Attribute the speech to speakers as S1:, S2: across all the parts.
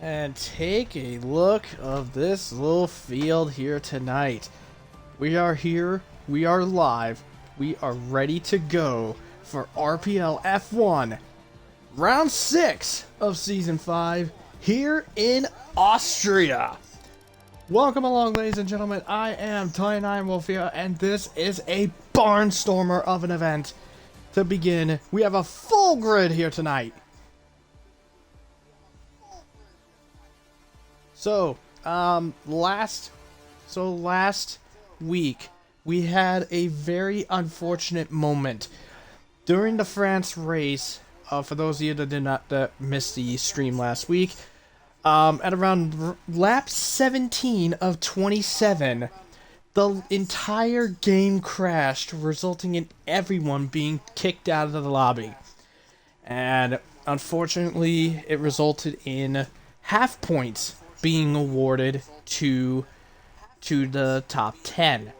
S1: And take a look of this little field here tonight. We are here, we are live, we are ready to go for RPL F1 Round 6 of Season 5 here in Austria. Welcome along, ladies and gentlemen. I am Ironwolf here, and this is a barnstormer of an event. To begin, we have a full grid here tonight. So, last week, we had a very unfortunate moment. During the France race, for those of you that did not miss the stream last week, at around lap 17 of 27, the entire game crashed, resulting in everyone being kicked out of the lobby. And unfortunately, it resulted in half points being awarded to the top 10.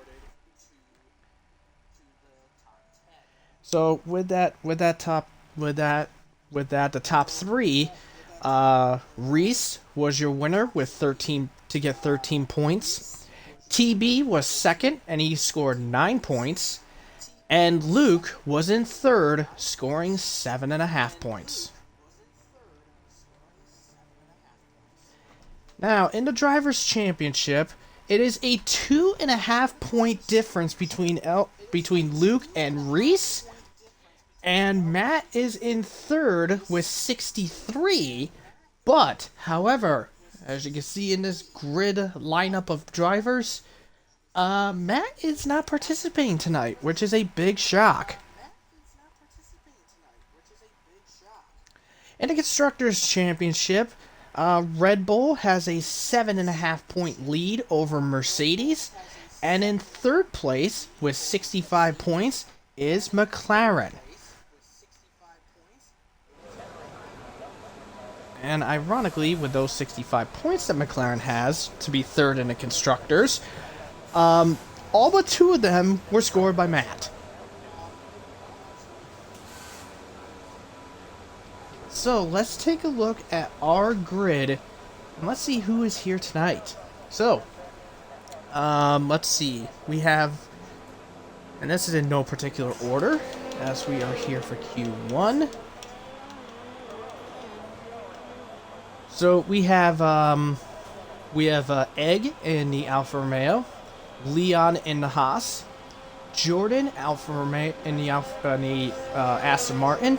S1: So with that, the top 3, Reese was your winner with 13 to get 13 points. TB was second and he scored 9 points, and Luke was in third, scoring 7.5 points. Now, in the Drivers' Championship, it is a 2.5 point difference between Luke and Reese, and Matt is in third with 63, but, however, as you can see in this grid lineup of drivers, Matt is not participating tonight, which is a big shock. In the Constructors' Championship, Red Bull has a 7.5 point lead over Mercedes, and in third place with 65 points is McLaren. And ironically, with those 65 points that McLaren has to be third in the Constructors, all but 2 of them were scored by Matt. So, let's take a look at our grid, and let's see who is here tonight. So, let's see. We have, and this is in no particular order, as we are here for Q1. So, we have Egg in the Alfa Romeo, Leon in the Haas, Jordan Alfa Romeo in the Aston Martin,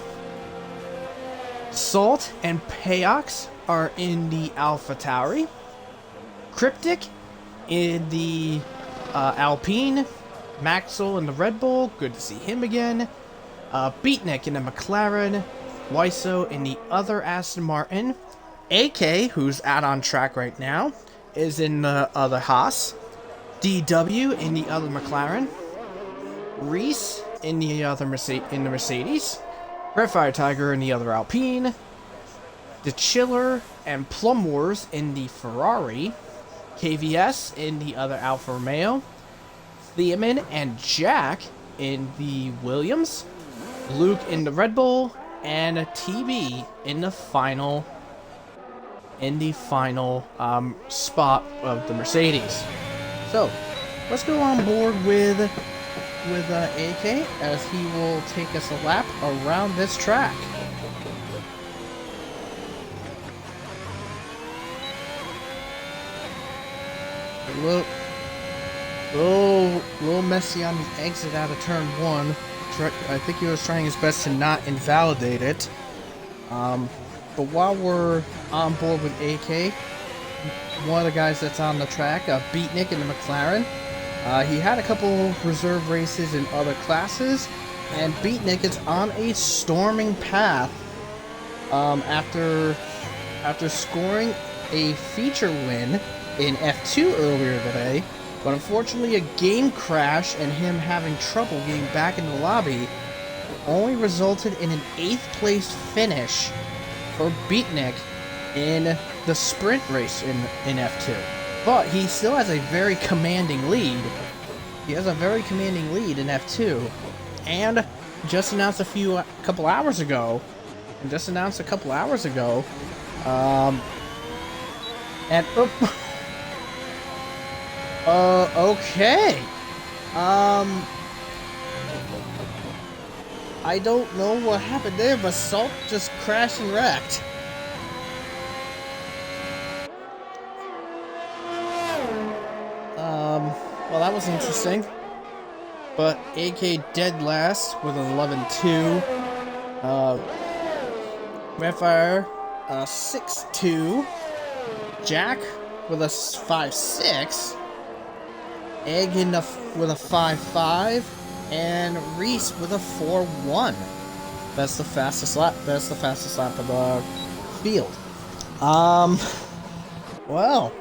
S1: Salt and Payox are in the Alpha Tauri, Cryptic in the Alpine, Maxwell in the Red Bull, good to see him again, Beatnik in the McLaren, Wiseau in the other Aston Martin, AK, who's out on track right now, is in the other Haas, DW in the other McLaren, Reese in the other Mercedes, Red Fire Tiger in the other Alpine, The Chiller and Plum Wars in the Ferrari, KVS in the other Alfa Romeo, Theoman and Jack in the Williams, Luke in the Red Bull, and TB in the final spot of the Mercedes. So, let's go on board with AK as he will take us a lap around this track. A little messy on the exit out of turn 1. I think he was trying his best to not invalidate it. But while we're on board with AK, one of the guys that's on the track, Beatnik in the McLaren, he had a couple reserve races in other classes, and Beatnik is on a storming path after scoring a feature win in F2 earlier today, but unfortunately a game crash and him having trouble getting back in the lobby only resulted in an 8th place finish for Beatnik in the sprint race in F2. But he still has a very commanding lead. He has a very commanding lead in F2, and just announced a couple hours ago, And okay. I don't know what happened there, but Salt just crashed and wrecked. Well, that was interesting. But AK dead last with an 11-2. Redfire, 6-2. Jack with a 5-6. Egg with a 5-5. And Reese with a 4-1. That's the fastest lap. That's the fastest lap of the field. Well,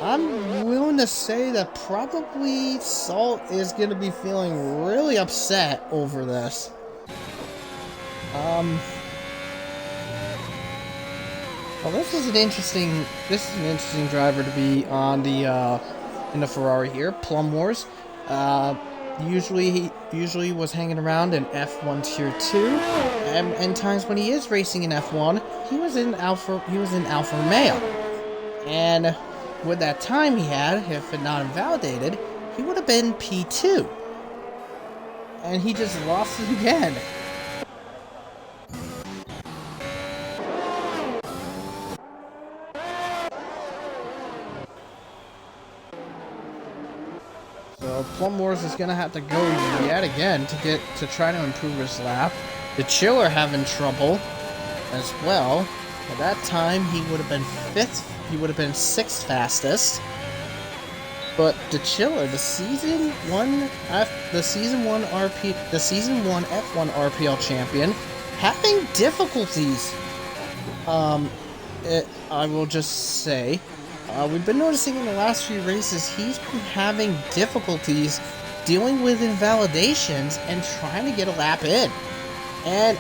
S1: I'm willing to say that probably Salt is going to be feeling really upset over this. Well, this is an interesting driver to be on the in the Ferrari here. Plum Wars. Usually was hanging around in F1 Tier 2, and times when he is racing in F1, he was in Alfa Romeo. And with that time he had, if it not invalidated, he would have been P2. And he just lost it again. So Plum Wars is gonna have to go yet again to try to improve his lap. The Chiller having trouble as well. At that time he would have been 5th. He would have been 6th fastest. But the Chiller, the season 1 F1 RPL champion, having difficulties. I will just say, we've been noticing in the last few races he's been having difficulties dealing with invalidations and trying to get a lap in. And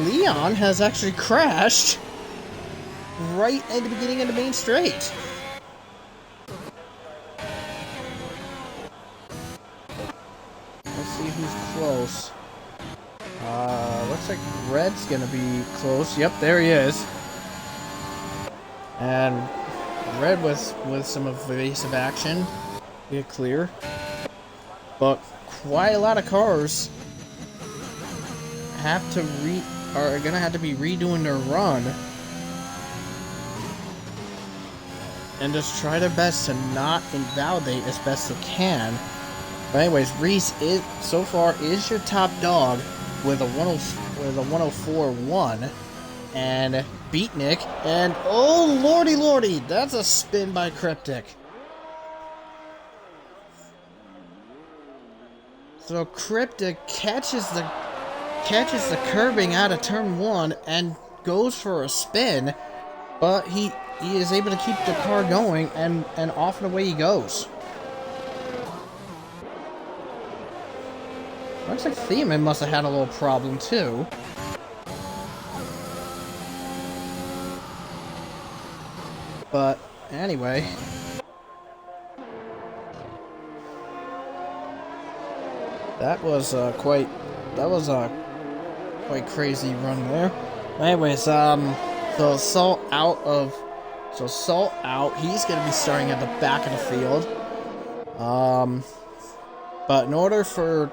S1: Leon has actually crashed right at the beginning of the main straight. Let's see who's close. Looks like Red's gonna be close. Yep, there he is. And Red with some evasive action. Get clear. But quite a lot of cars are gonna have to be redoing their run. And just try their best to not invalidate as best they can. But anyways, Reese so far is your top dog with a 104.1, and Beatnik, and oh lordy, that's a spin by Cryptic. So Cryptic catches the curbing out of turn 1 and goes for a spin, but he is able to keep the car going, and off and away he goes. Looks like Thiemann must have had a little problem too. But anyway, that was quite crazy run there. Anyways, so Salt out. He's gonna be starting at the back of the field. But in order for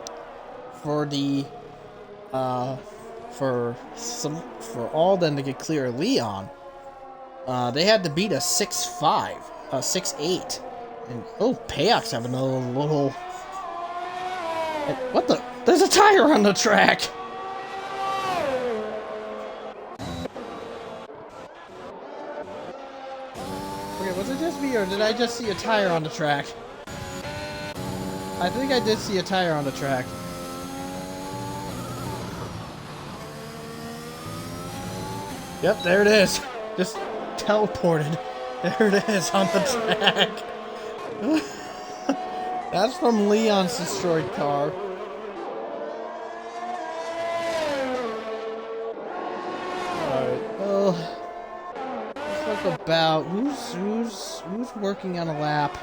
S1: Alden to get clear of Leon, they had to beat a 6-5, 6-8, and oh, Payok's having a little. What the? There's a tire on the track. Okay, was it just me, or did I just see a tire on the track? I think I did see a tire on the track. Yep, there it is. Just teleported. There it is on the track. That's from Leon's destroyed car. Alright, well, let's talk about who's working on a lap.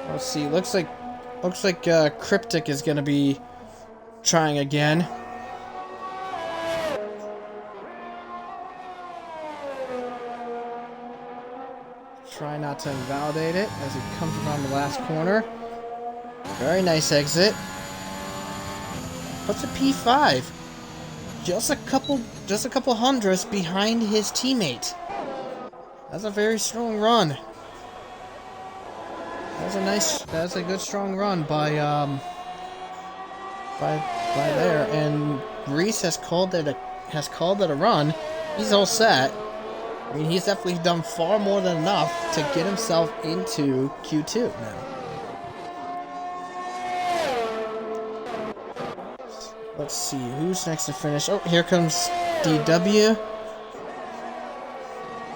S1: Let's see, looks like Cryptic is gonna be trying again. Try not to invalidate it as it comes around the last corner. Very nice exit. What's a P5? Just a couple hundredths behind his teammate. That's a very strong run. That's a good strong run by there. And Reese has called it a run. He's all set. I mean, he's definitely done far more than enough to get himself into Q2 now. Let's see, who's next to finish? Oh, here comes DW.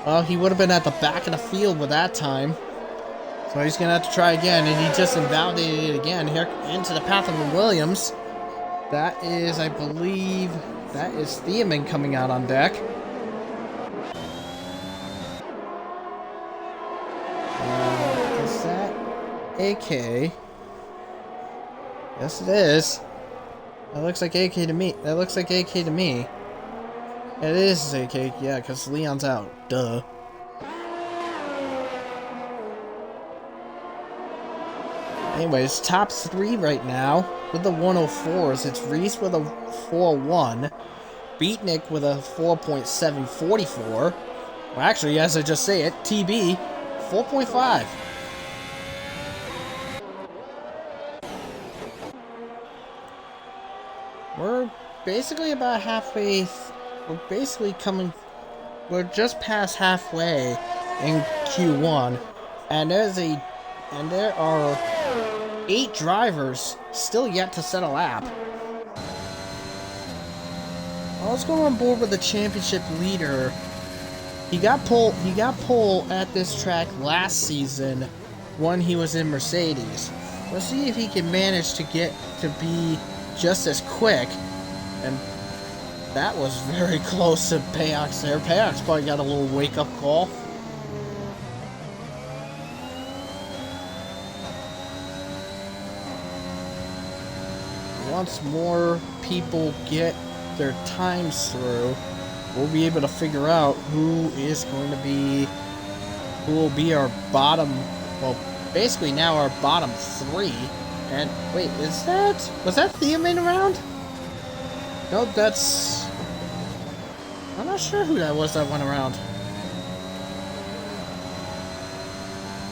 S1: Well, he would have been at the back of the field with that time. So he's going to have to try again, and he just invalidated it again. Here into the path of Williams. That is, I believe, that is Thiemann coming out on deck. Is that AK? Yes, it is. That looks like AK to me. It is AK, yeah, because Leon's out. Duh. Anyways, top 3 right now with the 104s. It's Reese with a 4.1. Beatnik with a 4.744. Well, actually, as I just say it, TB 4.5. We're basically about halfway. We're just past halfway in Q1, and there are 8 drivers still yet to set a lap. Let's go on board with the championship leader. He got pole at this track last season when he was in Mercedes. Let's see if he can manage to get to be just as quick. And that was very close to Payox there. Payox probably got a little wake-up call. Once more people get their times through, we'll be able to figure out who will be our bottom, well, basically now our bottom 3. And wait, was that Thiemann around? No, I'm not sure who that was that went around.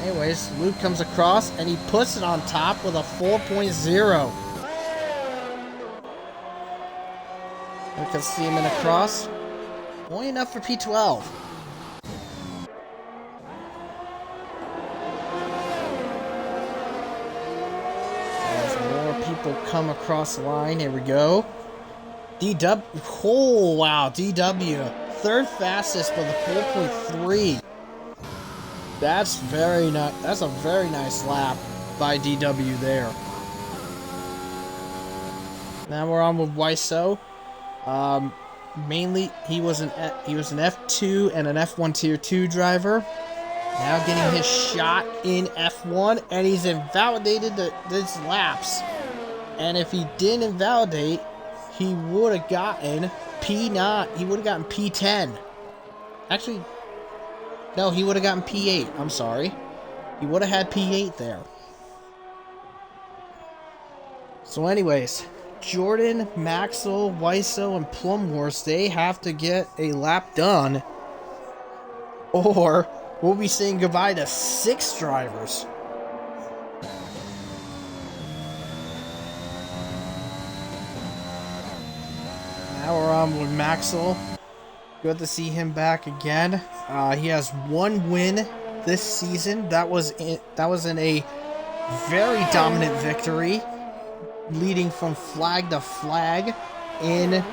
S1: Anyways, Luke comes across and he puts it on top with a 4.0. We can see him in across. Only enough for P12. As more people come across the line, here we go. DW, oh wow, DW, 3rd fastest with a 4.3. That's a very nice lap by DW there. Now we're on with Wiseau. Mainly he was an F2 and an F1 Tier 2 driver. Now getting his shot in F1, and he's invalidated his laps. And if he didn't invalidate, he would have gotten P9. He would have gotten P10. Actually, no, he would have gotten P8. I'm sorry. He would have had P8 there. So anyways, Jordan, Maxwell, Wiseau, and Plumhorse, they have to get a lap done, or we'll be saying goodbye to 6 drivers. Now we're on with Maxwell. Good to see him back again. He has 1 win this season. That was in a very dominant victory, leading from flag to flag in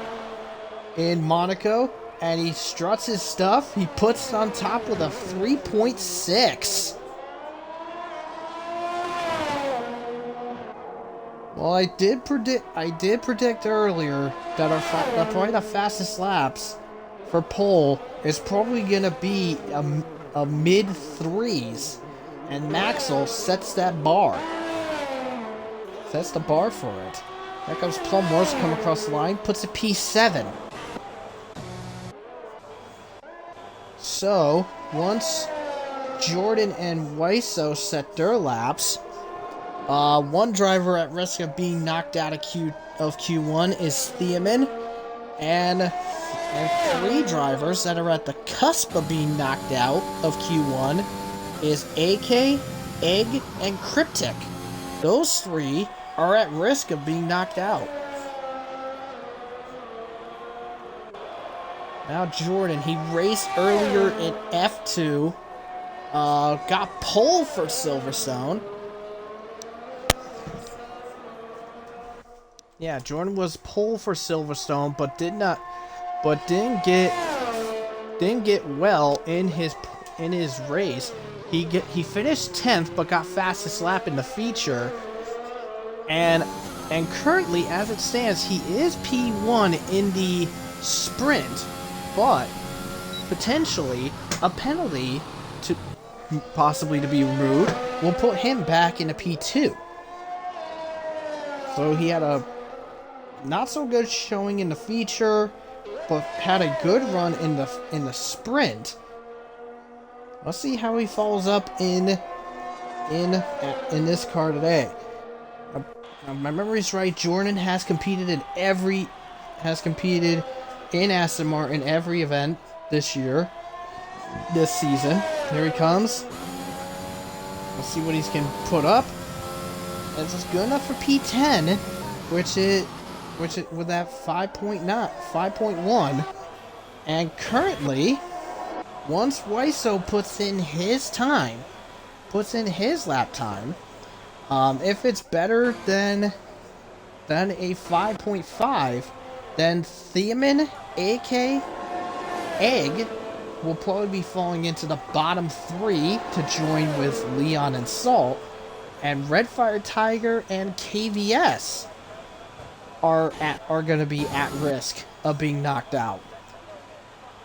S1: Monaco, and he struts his stuff. He puts it on top with a 3.6. Well, I did predict earlier that probably the fastest laps for pole is probably gonna be a mid 3s, and Maxwell sets that bar. That's the bar for it. Here comes Plum Wars, come across the line, puts a P7. So, once Jordan and Wiseau set their laps, one driver at risk of being knocked out of Q1 is Thiemann, and 3 drivers that are at the cusp of being knocked out of Q1 is AK, Egg, and Cryptic. Those 3 are at risk of being knocked out. Now Jordan, he raced earlier in F2, got pole for Silverstone. Yeah, Jordan was pole for Silverstone, but didn't get well in his race. He finished 10th, but got fastest lap in the feature. And currently, as it stands, he is P1 in the sprint, but potentially a penalty to possibly to be removed will put him back into P2. So he had a not so good showing in the feature, but had a good run in the sprint. Let's see how he follows up in this car today. If my memory's right, Jordan has competed in Aston Martin every event this season. Here he comes. Let's see what he can put up. This is good enough for P10, which is with that 5.1. And currently, once Wiseau puts in his lap time, if it's better than a 5.5, then Thiemann, AK, Egg will probably be falling into the bottom 3 to join with Leon and Salt, and Redfire Tiger and KVS are going to be at risk of being knocked out.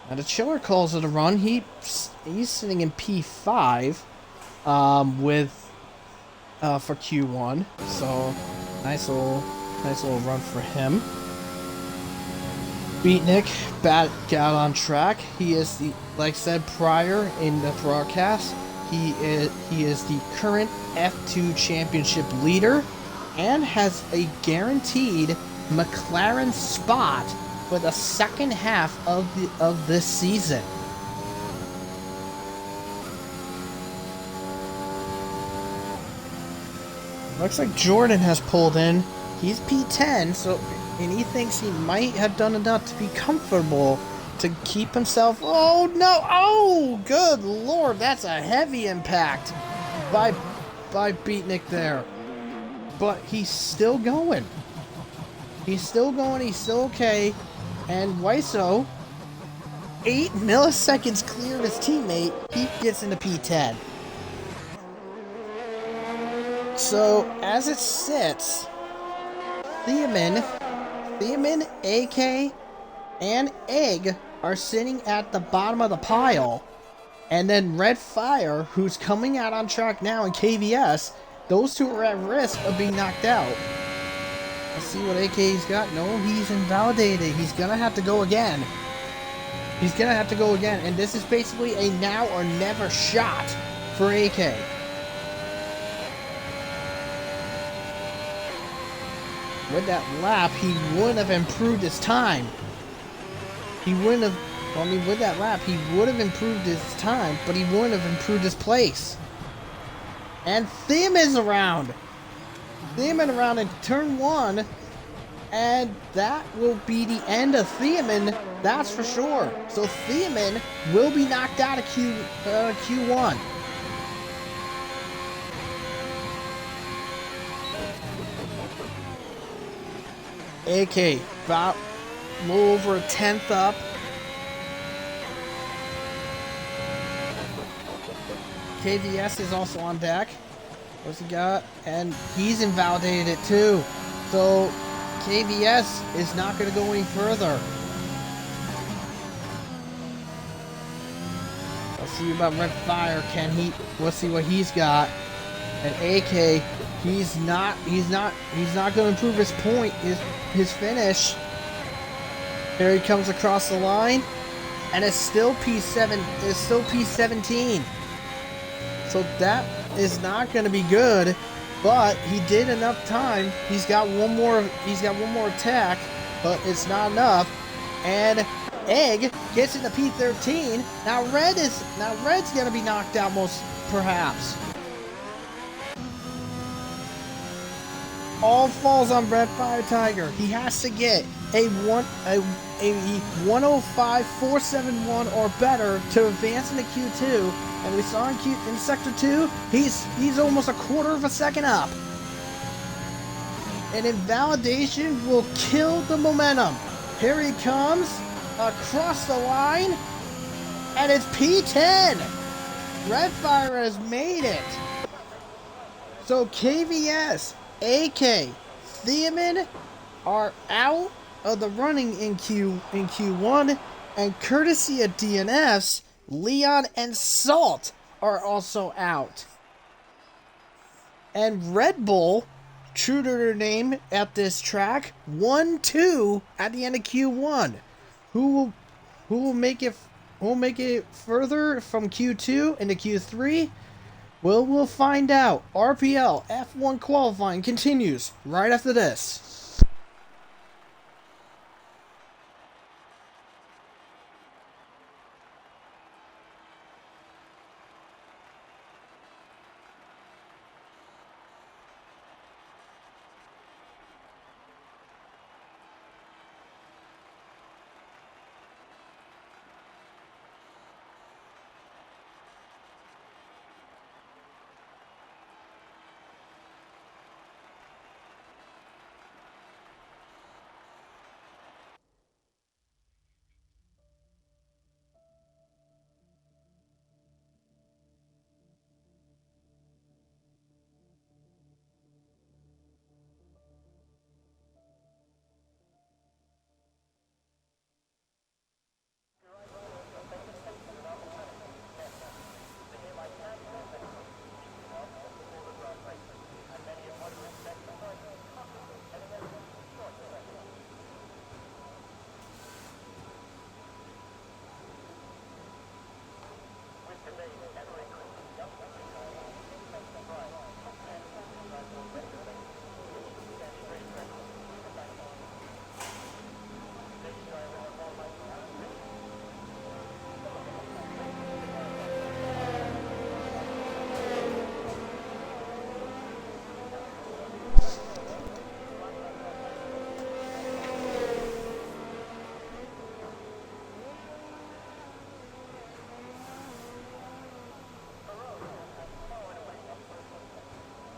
S1: Now the Chiller calls it a run. He's sitting in P5 for Q1, so nice little run for him. Beatnik got on track. He is the, like I said prior in the broadcast, he is the current F2 championship leader and has a guaranteed McLaren spot for the second half of this season. Looks like Jordan has pulled in. He's P10, and he thinks he might have done enough to be comfortable to keep himself. Oh no! Oh, good lord! That's a heavy impact by Beatnik there. But he's still going. He's still going. He's still okay. And Wiseau, 8 milliseconds clear of his teammate. He gets into P10. So as it sits, Thiemann, AK, and Egg are sitting at the bottom of the pile, and then Red Fire, who's coming out on track now, and KVS, those 2 are at risk of being knocked out. Let's see what AK's got. No, he's invalidated. He's gonna have to go again. And this is basically a now or never shot for AK. With that lap, he wouldn't have improved his time. With that lap, he would have improved his time, but he wouldn't have improved his place. And Thiemann around in turn 1, and that will be the end of Thiemann, that's for sure. So Thiemann will be knocked out of Q1. AK, about a little over a 10th up. KVS is also on deck. What's he got? And he's invalidated it too. So KVS is not going to go any further. Let's see about Red Fire. Let's see what he's got. And AK He's not going to improve his point, his finish. Here he comes across the line, and it's still P7. It's still P17. So that is not going to be good. But he did enough time. He's got one more attack, but it's not enough. And Egg gets into P13. Now Red's going to be knocked out most perhaps. All falls on Red Fire Tiger. He has to get a 105.471 or better to advance into Q2. And we saw in Sector 2, he's almost a quarter of a second up. And invalidation will kill the momentum. Here he comes across the line, and it's P10. Red Fire has made it. So KVS, AK, Theoman are out of the running in Q1, and courtesy of DNFs, Leon and Salt are also out. And Red Bull, true to their name at this track, 1-2 at the end of Q1. Who will make it further from Q2 into Q3? Well, we'll find out. RPL F1 qualifying continues right after this.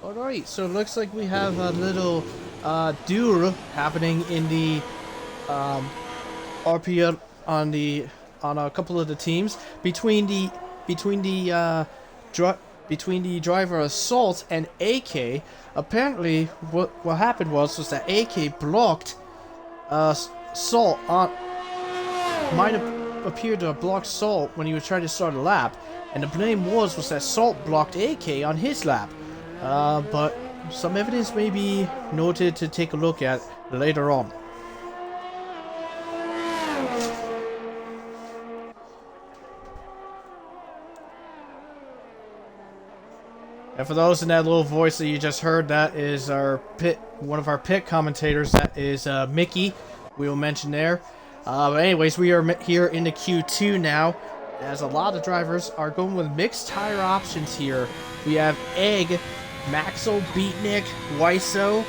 S1: Alright, so it looks like we have a little duel happening in the RPL on a couple of the teams between the driver Assault and AK. Apparently, what happened was that AK blocked Salt might have appeared to have blocked Salt when he was trying to start a lap, and the blame was that Salt blocked AK on his lap. But some evidence may be noted to take a look at later on. And for those in that little voice that you just heard, that is one of our pit commentators. That is Mickey. We will mention there. But anyways, we are here in the Q2 now, as a lot of drivers are going with mixed tire options here. We have Egg, Maxwell, Beatnik, Wiso,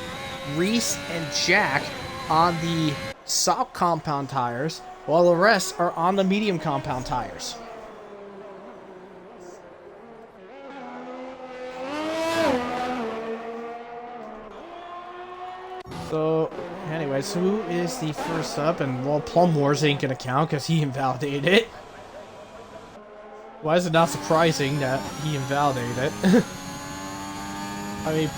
S1: Reese, and Jack on the soft compound tires, while the rest are on the medium compound tires. So, anyways, who is the first up? And, well, Plum Wars ain't gonna count because he invalidated it. Why is it not surprising that he invalidated it? I mean,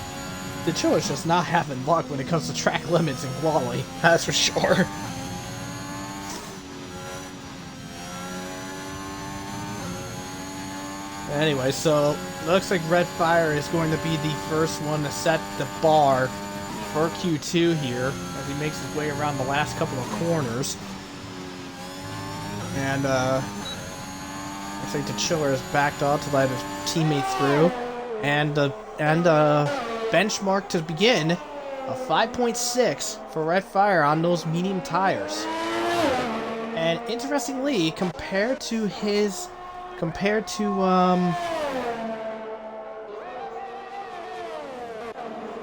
S1: the Chillers just not having luck when it comes to track limits and quality, that's for sure. Anyway, so looks like Red Fire is going to be the first one to set the bar for Q2 here as he makes his way around the last couple of corners. And looks like the Chiller is backed off to let his teammate through. And benchmark to begin, a 5.6 for Red Fire on those medium tires. And interestingly, compared to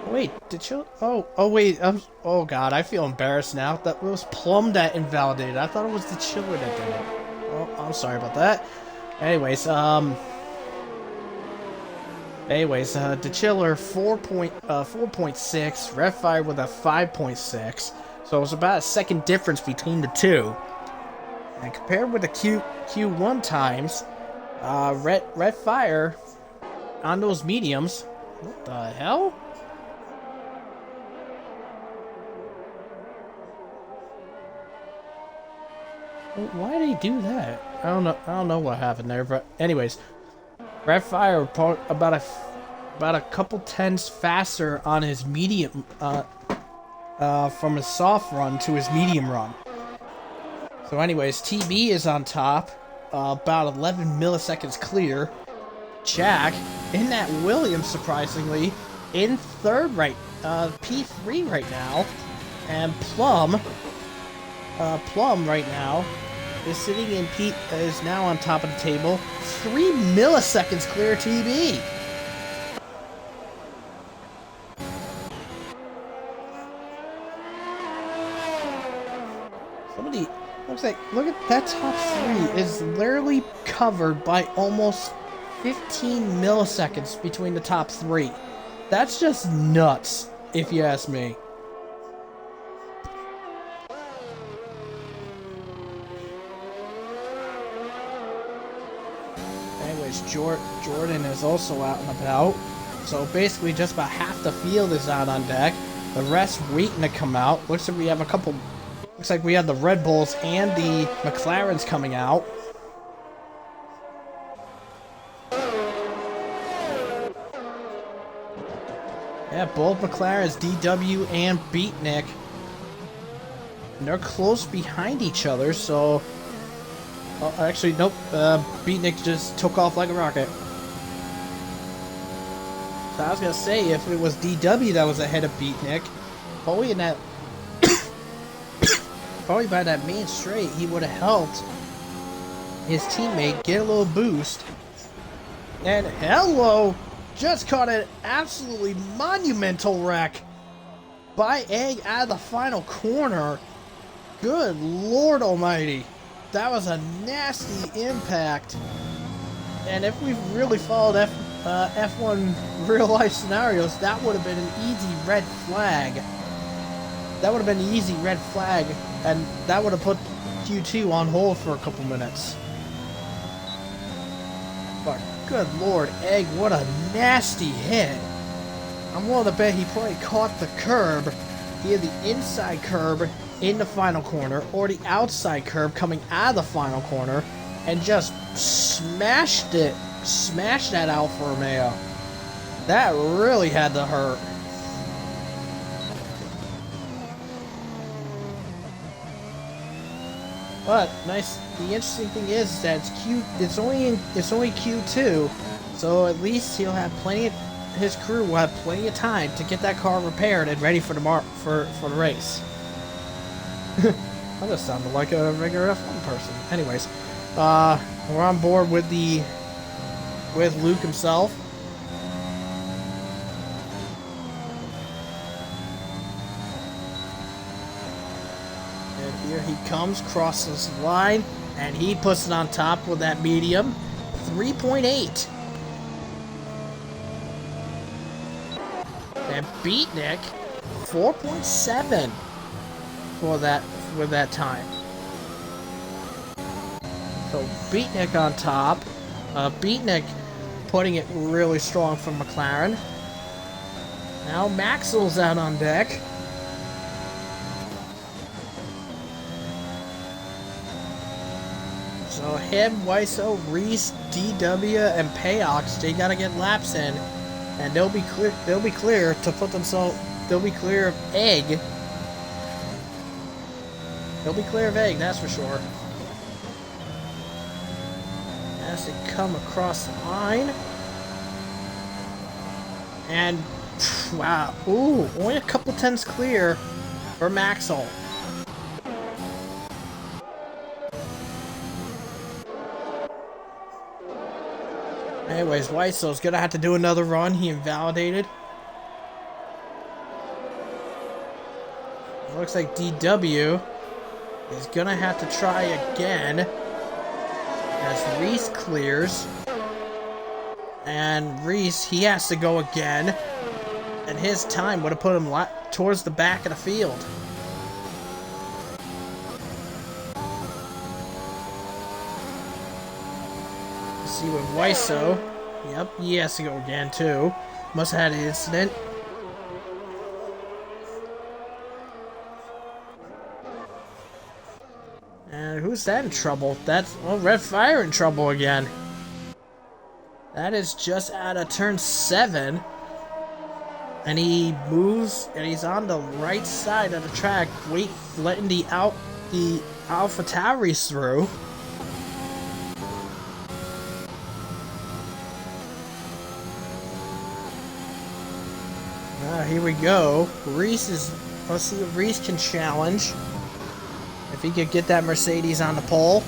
S1: wait, did you? Oh wait, oh god, I feel embarrassed now. That was Plum that invalidated. I thought it was the Chiller that did it. Oh, I'm sorry about that. Anyways, the Chiller 4.6, Red Fire with a 5.6. So it was about a second difference between the two. And compared with the Q1 times, Red Fire on those mediums. What the hell? Why did he do that? I don't know what happened there, but anyways, Red Fire about a couple tenths faster on his medium from his soft run to his medium run. So anyways, TB is on top, about 11 milliseconds clear. Jack in that Williams, surprisingly, in third right, P3 right now, and Plum right now is sitting in is now on top of the table, 3 milliseconds clear TB. Somebody looks like, look at that top three is literally covered by almost 15 milliseconds between the top three. That's just nuts, if you ask me. Anyways, Jordan is also out and about. So basically just about half the field is out on deck. The rest waiting to come out. Looks like we have the Red Bulls and the McLarens coming out. Yeah, both McLarens, DW and Beatnik. And they're close behind each other, so... Oh, actually, nope. Beatnik just took off like a rocket. So I was gonna say, if it was DW that was ahead of Beatnik, probably in that... probably by that main straight, he would have helped his teammate get a little boost. And hello! Just caught an absolutely monumental wreck by Egg out of the final corner. Good Lord Almighty. That was a nasty impact. And if we really followed F1 real life scenarios, that would have been an easy red flag. That would have been an easy red flag, and that would have put Q2 on hold for a couple minutes. But good Lord, Egg, what a nasty hit. I'm willing to bet he probably caught the curb, either the inside curb in the final corner or the outside curb coming out of the final corner, and just smashed that Alfa Romeo. That really had to hurt. But nice. The interesting thing is that it's only Q2, so at least he'll have his crew will have plenty of time to get that car repaired and ready for the race. I just sounded like a regular F1 person. Anyways, we're on board with Luke himself. And here he comes, crosses the line, and he puts it on top with that medium, 3.8. And Beatnik, 4.7 for that with that time. So Beatnik on top. Beatnik putting it really strong for McLaren. Now Maxwell's out on deck. So So him, Weiso, Reese, DW, and Payox, they gotta get laps in, and they'll be clear. They'll be clear to put themselves. They'll be clear of Egg. They'll be clear of Egg, that's for sure. As they come across the line, and wow, ooh, only a couple tenths clear for Maxwell. Anyways, Weisel's gonna have to do another run. He invalidated. It looks like DW is gonna have to try again as Reese clears. And Reese, he has to go again. And his time would have put him towards the back of the field. See with Weiso. Yep, he has to go again too. Must have had an incident. And who's that in trouble? That's, well, Red Fire in trouble again. That is just out of turn 7. And he moves, and he's on the right side of the track, letting the Alpha Tauris through. Here we go. Reese is. Let's see if Reese can challenge. If he could get that Mercedes on the pole.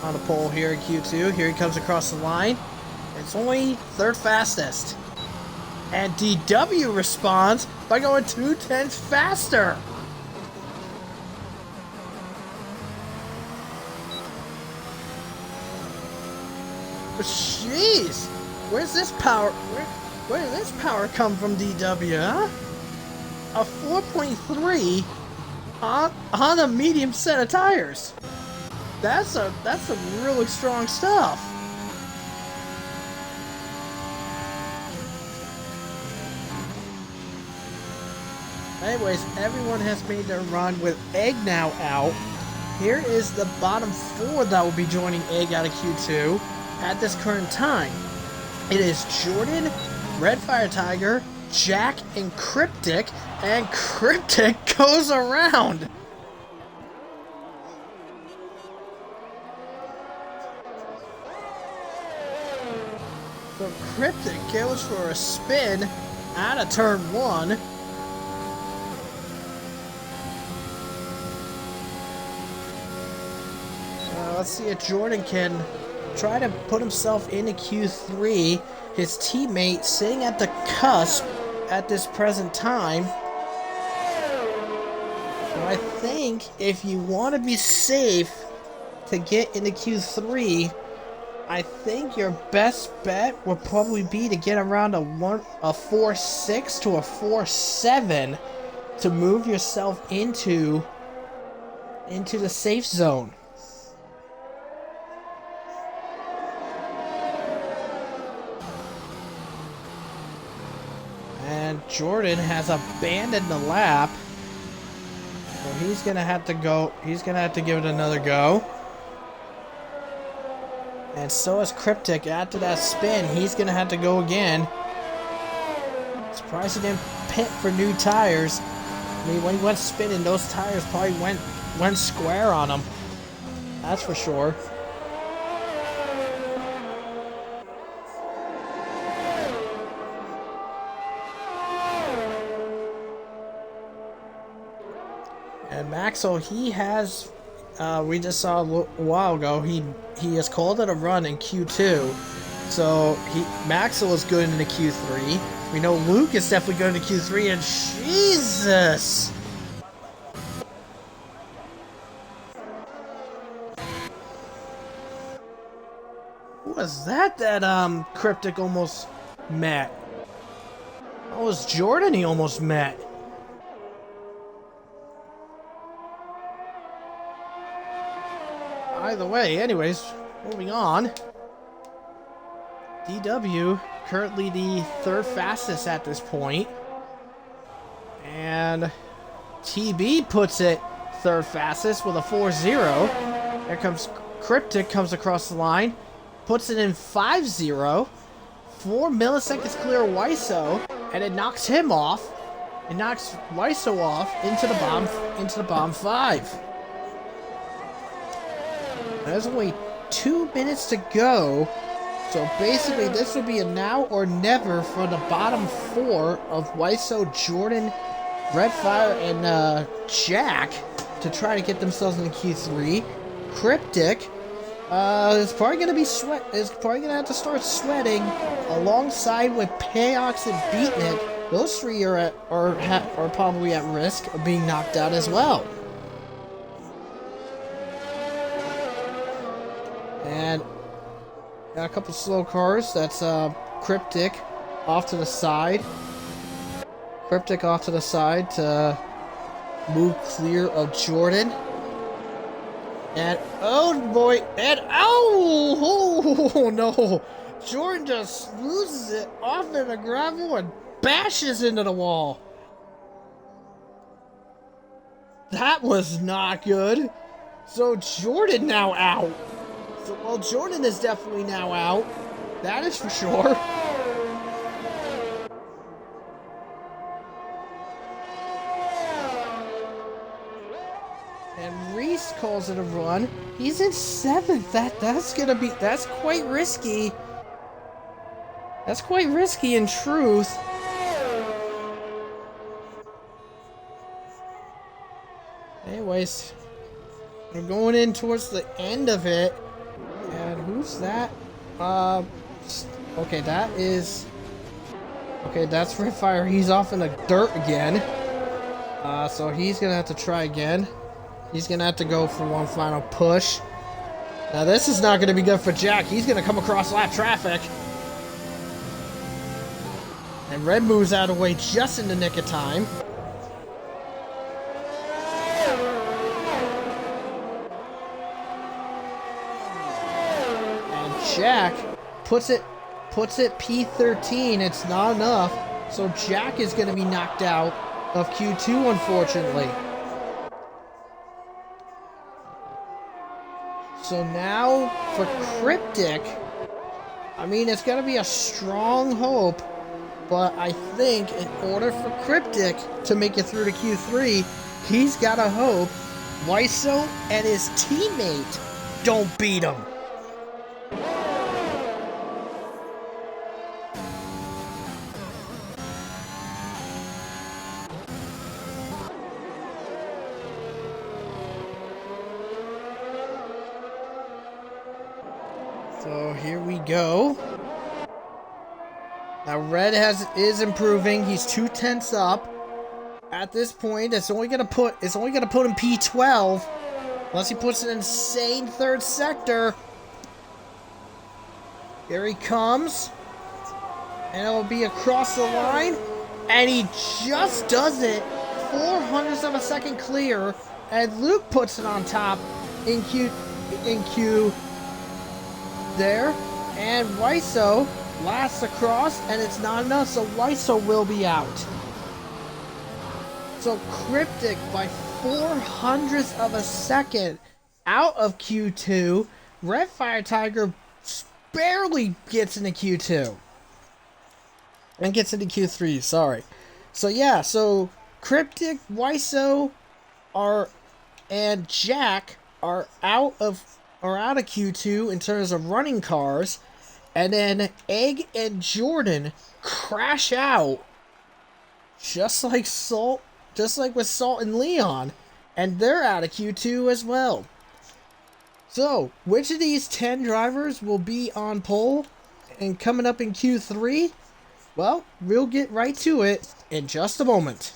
S1: On the pole here in Q2. Here he comes across the line. It's only third fastest. And DW responds by going 2 tenths faster. But jeez, where's this power? Where did this power come from, DW? Huh? A 4.3 on a medium set of tires. That's some really strong stuff. Anyways, everyone has made their run with Egg now out. Here is the bottom 4 that will be joining Egg out of Q2 at this current time. It is Jordan, Red Fire Tiger, Jack, and Cryptic goes around. So Cryptic goes for a spin out of turn 1. Let's see if Jordan can try to put himself into Q3. His teammate sitting at the cusp at this present time. So I think if you want to be safe to get into Q3, I think your best bet would probably be to get around a 4.6 to a 4.7 to move yourself into the safe zone. And Jordan has abandoned the lap. So he's gonna have to go. He's gonna have to give it another go. And so is Cryptic. After that spin, he's gonna have to go again. Surprised he didn't pit for new tires. I mean, when he went spinning, those tires probably went square on him. That's for sure. And Maxwell, he has, we just saw a while ago, he has called it a run in Q2. So Maxwell is good into Q3. We know Luke is definitely good into Q3, and Jesus! Who was that Cryptic almost met? That was Jordan he almost met. Either way, anyways, moving on. DW, currently the third fastest at this point. And TB puts it third fastest with a 4-0. Here comes Cryptic, comes across the line, puts it in 5-0. 4 milliseconds clear Weiso, and it knocks him off. It knocks Weiso off into the bomb 5. There's only 2 minutes to go. So basically, this would be a now or never for the bottom 4 of Weiso, Jordan, Redfire, and Jack to try to get themselves in Q3. Cryptic is probably gonna have to start sweating alongside with Payox and Beatnik. Those 3 are probably at risk of being knocked out as well. And got a couple slow cars. That's Cryptic off to the side. Cryptic off to the side to move clear of Jordan. And oh boy, and oh no, Jordan just loses it off in the gravel and bashes into the wall. That was not good. So Jordan now out. So, well, Jordan is definitely now out. That is for sure. And Reese calls it a run. He's in 7th. That's quite risky. That's quite risky in truth. Anyways, we're going in towards the end of it. And who's that? Okay, that's Redfire. He's off in the dirt again. So he's gonna have to try again. He's gonna have to go for one final push. Now this is not gonna be good for Jack. He's gonna come across lap traffic. And Red moves out of the way just in the nick of time. Jack puts it P13. It's not enough, so Jack is going to be knocked out of Q2, unfortunately. So now for Cryptic, I mean, it's going to be a strong hope, but I think in order for Cryptic to make it through to Q3, he's got to hope Weiso and his teammate don't beat him. So here we go. Now Red is improving. He's 2/10 up. At this point, it's only gonna put him P12 unless he puts an insane third sector. Here he comes. And it'll be across the line. And he just does it. 0.04 of a second clear. And Luke puts it on top in Q there, and Weiso lasts across, and it's not enough, so Weiso will be out. So Cryptic by 0.04 of a second out of Q2. Redfire Tiger barely gets into Q2 and gets into Q3. Sorry. So yeah, so Cryptic, Weiso, and Jack are out of Q2 in terms of running cars, and then Egg and Jordan crash out just like with Salt and Leon, and they're out of Q2 as well. So which of these 10 drivers will be on pole and coming up in Q3? Well, we'll get right to it in just a moment.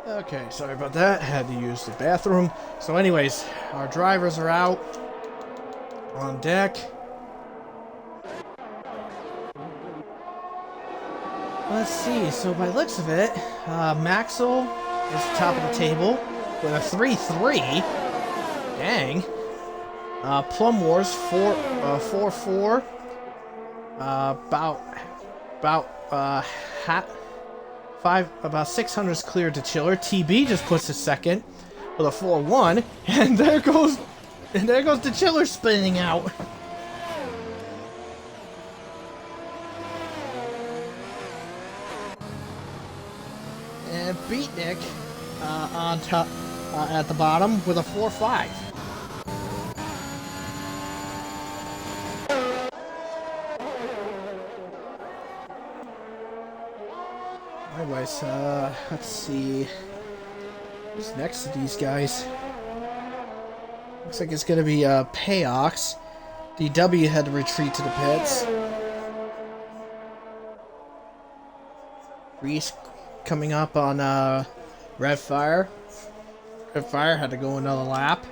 S1: Okay, sorry about that. Had to use the bathroom. So anyways, our drivers are out on deck. Let's see. So by looks of it, Maxwell is top of the table with a 3-3. Dang. Plum Wars 4-4. About 600's cleared to Chiller. TB just puts a second with a 4-1, and there goes the Chiller spinning out. And Beatnik on top at the bottom with a 4-5. Anyways, let's see. Who's next to these guys? Looks like it's gonna be Payox. DW had to retreat to the pits. Reese coming up on Red Fire. Red Fire had to go another lap.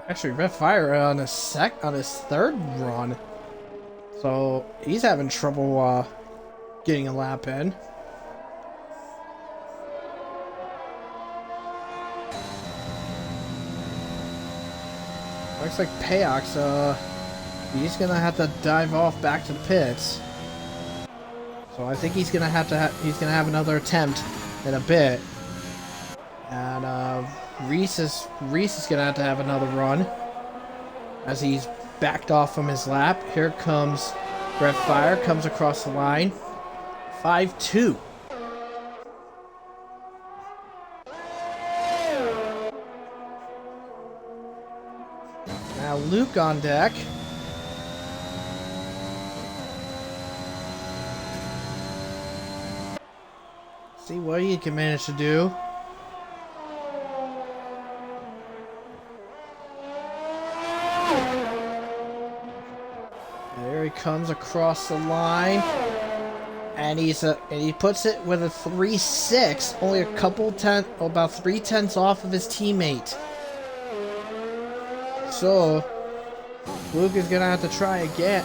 S1: Actually, Red Fire on his third run. So he's having trouble getting a lap in. Looks like Payox, he's gonna have to dive off back to the pits. So I think he's gonna have another attempt in a bit. And Reese is gonna have to have another run as he's backed off from his lap. Here comes Red Fire, comes across the line. 5-2. Now Luke on deck. See what he can manage to do. There he comes across the line, and he puts it with a 3-6, only about 3/10 off of his teammate. So Luke is gonna have to try again.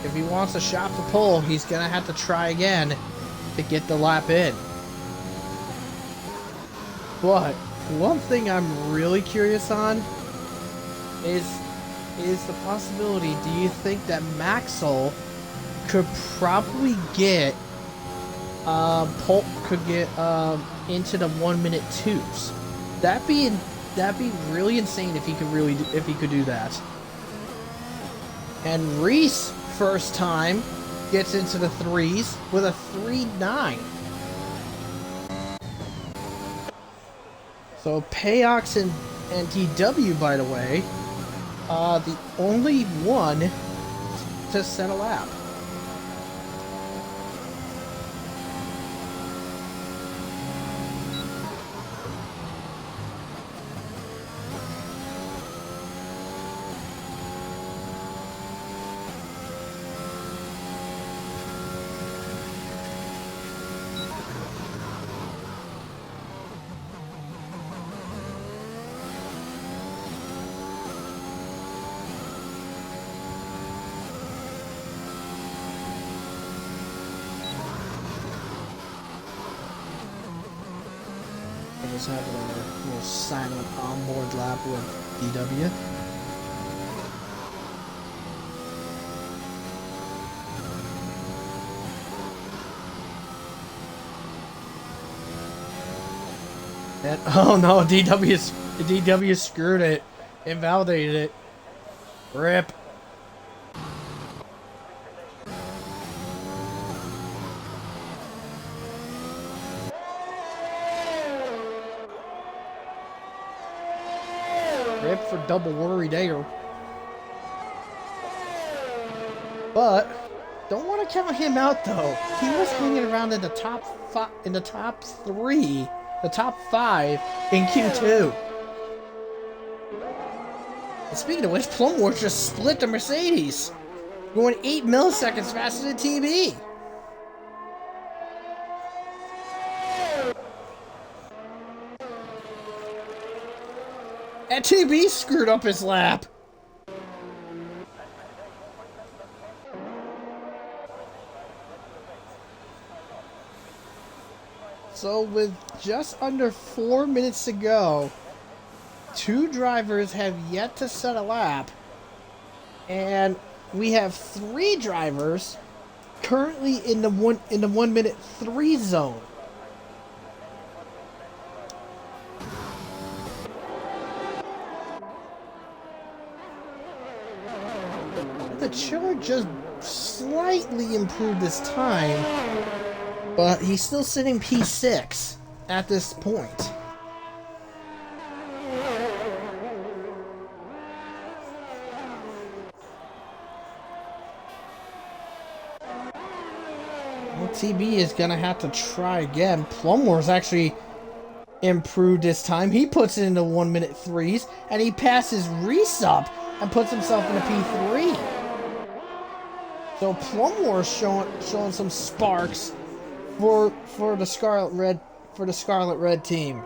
S1: If he wants to shop the pole, he's gonna have to try again to get the lap in. But one thing I'm really curious on is the possibility. Do you think that Maxwell could probably get into the 1 minute twos? That'd be really insane if he could do that. And Reese first time gets into the threes with a 3-9. So Payox and DW, by the way, the only one to set a lap. Just have a little silent onboard lap with DW. And, oh no, DW screwed it, invalidated it. RIP. RIP for double worry there. But don't want to count him out though. He was hanging around in the top five, the top 5 in Q2. And speaking of which, Plum Wars just split the Mercedes, going 8 milliseconds faster than TB. And TB screwed up his lap. So with just under 4 minutes to go, 2 drivers have yet to set a lap. And we have 3 drivers currently in the 1 minute 3 zone. The Chiller just slightly improved his time, but he's still sitting P6 at this point. Well, TB is gonna have to try again. Plummore's actually improved his time. He puts it into 1 minute 3s, and he passes Reese up and puts himself in a P3. So Plummore's showing some sparks for the Scarlet Red team.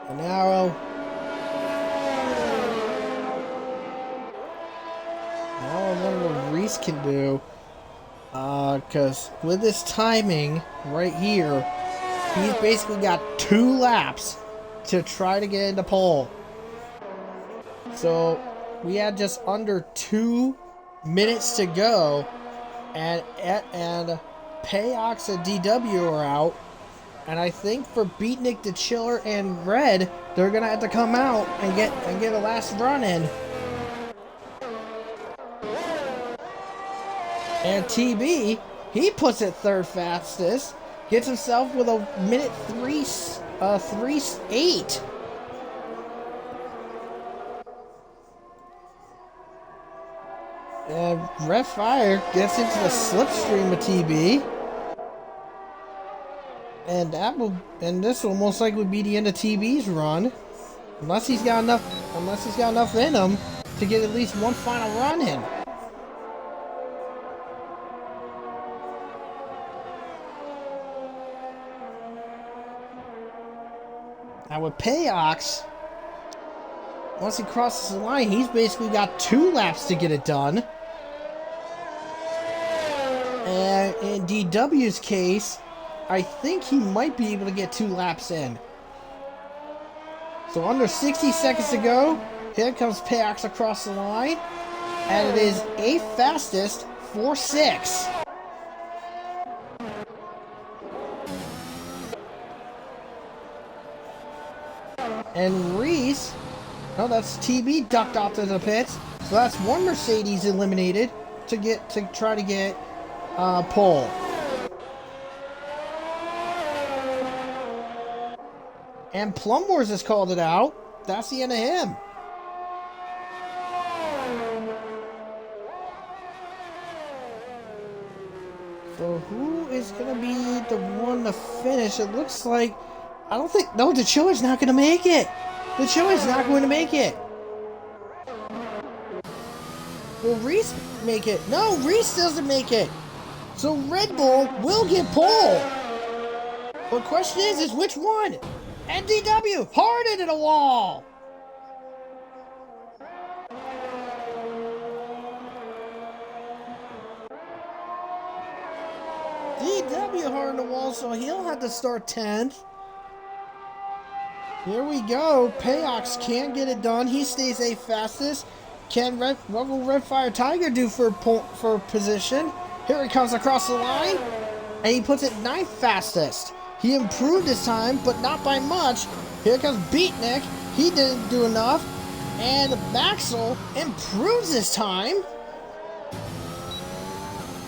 S1: An arrow. Now I wonder what Reese can do. Because with this timing right here, he's basically got 2 laps to try to get into pole. So we had just under 2 minutes to go, and Payox and DW are out. And I think for Beatnik, the Chiller, and Red, they're gonna have to come out and get a last run in. And TB, he puts it 3rd fastest, gets himself with a minute 3.8. And Red Fire gets into the slipstream of TB. And this will most likely be the end of TB's run, unless he's got enough in him to get at least one final run in. Now with Payox, once he crosses the line, he's basically got 2 laps to get it done. And in DW's case, I think he might be able to get 2 laps in. So under 60 seconds to go, here comes Payox across the line, and it is 8th fastest for 6. And Reese, no, that's TB ducked off to the pits. So that's 1 Mercedes eliminated to try to get pole. And Plumbors has called it out. That's the end of him. So who is going to be the one to finish? It looks like, no, the Chiller's not going to make it. The Chiller's not going to make it. Will Reese make it? No, Reese doesn't make it. So Red Bull will get pole. The question is which one? NDW, hard into the wall. DW hard in the wall, so he'll have to start 10th. Here we go. Payox can't get it done. He stays 8th fastest. What will Red Fire Tiger do for position? Here he comes across the line, and he puts it 9th fastest. He improved his time, but not by much. Here comes Beatnik. He didn't do enough. And Maxwell improves his time.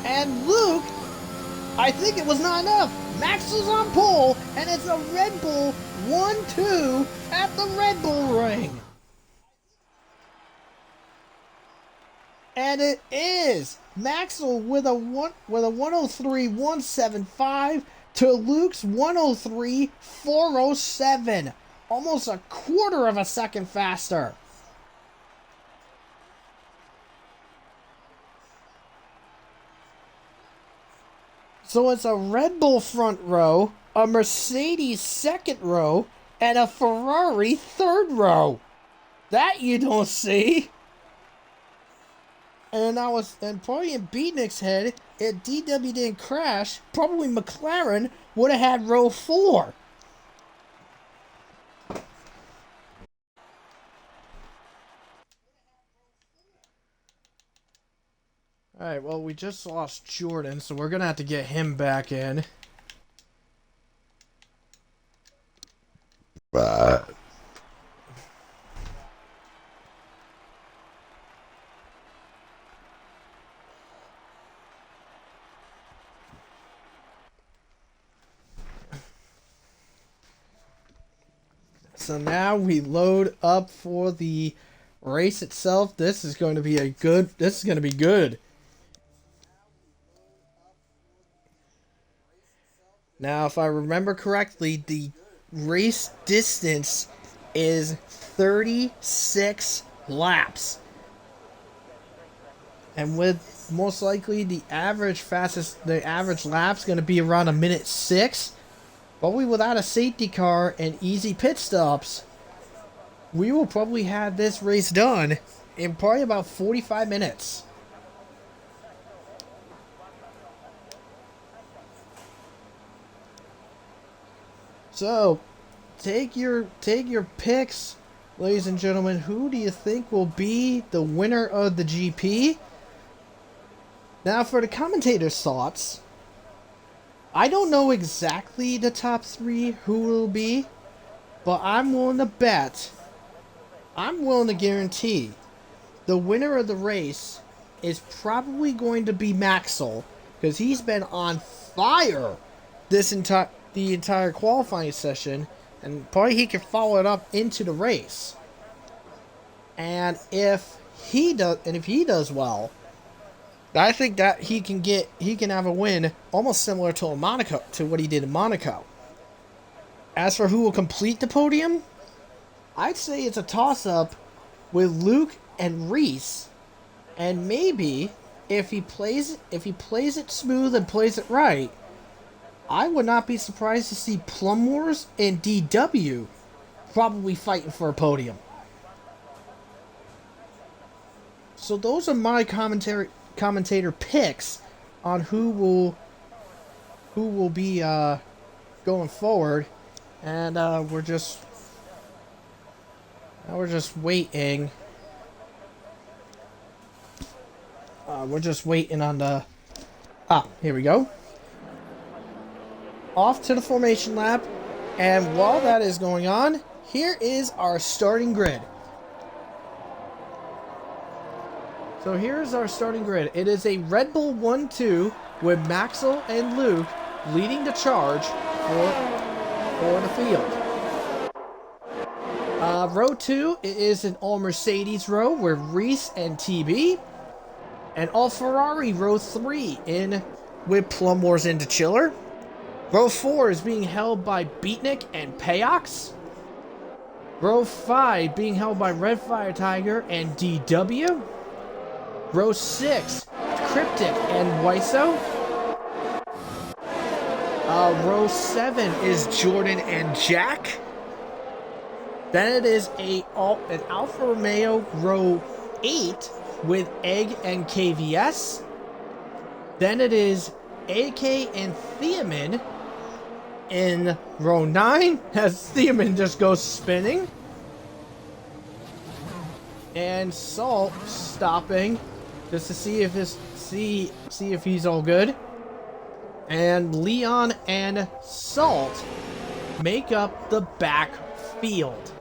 S1: And Luke, I think it was not enough. Maxwell's on pole, and it's a Red Bull 1-2 at the Red Bull ring. And it is Maxwell with a 103.175 to Luke's 103.407. Almost a quarter of a second faster. So it's a Red Bull front row, a Mercedes second row, and a Ferrari third row. That you don't see. And probably in Beatnik's head, if DW didn't crash, probably McLaren would have had row 4. Alright, well, we just lost Jordan, so we're gonna have to get him back in. So now we load up for the race itself. This is going to be good. Now, if I remember correctly, the race distance is 36 laps. And with most likely the average lap's going to be around 1:06. Probably without a safety car and easy pit stops, we will probably have this race done in probably about 45 minutes. So, take your picks, ladies and gentlemen. Who do you think will be the winner of the GP? Now, for the commentators' thoughts, I don't know exactly the top 3 who will be, but I'm willing to guarantee the winner of the race is probably going to be Maxwell, because he's been on fire the entire qualifying session, and probably he can follow it up into the race. And if he does well, I think that he can have a win almost similar to what he did in Monaco. As for who will complete the podium, I'd say it's a toss-up with Luke and Reese, and maybe if he plays it smooth and plays it right, I would not be surprised to see Plum Wars and DW probably fighting for a podium. So those are my commentator picks on who will be going forward, and we're just waiting. We're just waiting on the. Here we go. Off to the formation lap, and while that is going on, here is our starting grid. So here's our starting grid. It is a Red Bull 1-2 with Maxwell and Luke leading the charge for the field. Row 2 is an all Mercedes row with Reese and TB. And all Ferrari row 3 with Plum Wars into Chiller. Row 4 is being held by Beatnik and Payox. Row 5 being held by Red Fire Tiger and DW. Row 6, Cryptic and Wiso. Row 7 is Jordan and Jack. Then it is an Alfa Romeo row 8 with Egg and KVS. Then it is AK and Theomin in row 9 as Theomin just goes spinning. And Salt stopping just to see if he's all good. And Leon and Salt make up the back field.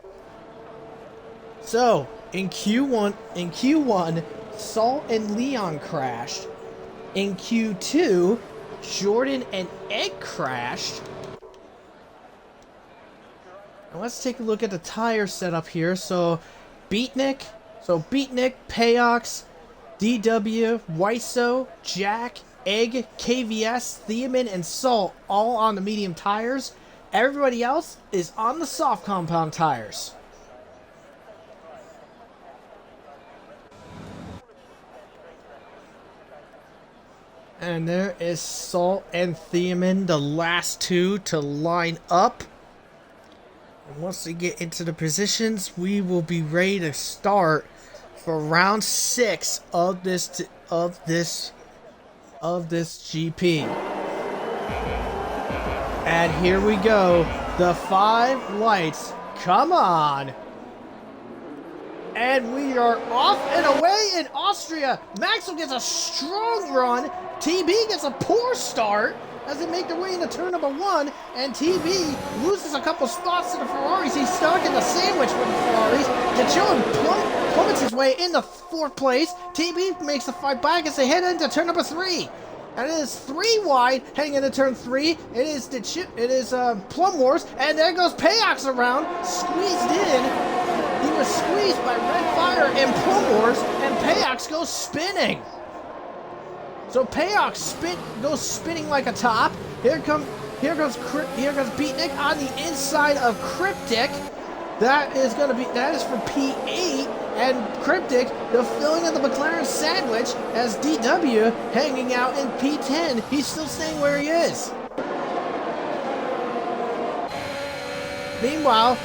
S1: So in Q1, Salt and Leon crashed. In Q2, Jordan and Egg crashed. Now let's take a look at the tire setup here. So Beatnik, Payox, DW, Wiso, Jack, Egg, KVS, Theomin, and Salt all on the medium tires. Everybody else is on the soft compound tires. And there is Salt and Theoman, the last two to line up. And once they get into the positions, we will be ready to start for round 6 of this GP. And here we go. The 5 lights. Come on. And we are off and away in Austria. Maxwell gets a strong run. TB gets a poor start as they make their way into turn number 1. And TB loses a couple spots to the Ferraris. He's stuck in the sandwich with the Ferraris. DeChillin plummets his way into 4th place. TB makes the fight back as they head into turn number 3. And it is 3 wide heading into turn 3. It is Plum Wars. And there goes Payox around, squeezed in. He was squeezed by Red Fire and Plum Wars, and Payox goes spinning. So Payox goes spinning like a top. Here goes Beatnik on the inside of Cryptic. That is for P8, and Cryptic, the filling of the McLaren sandwich, as DW hanging out in P10. He's still staying where he is. Meanwhile,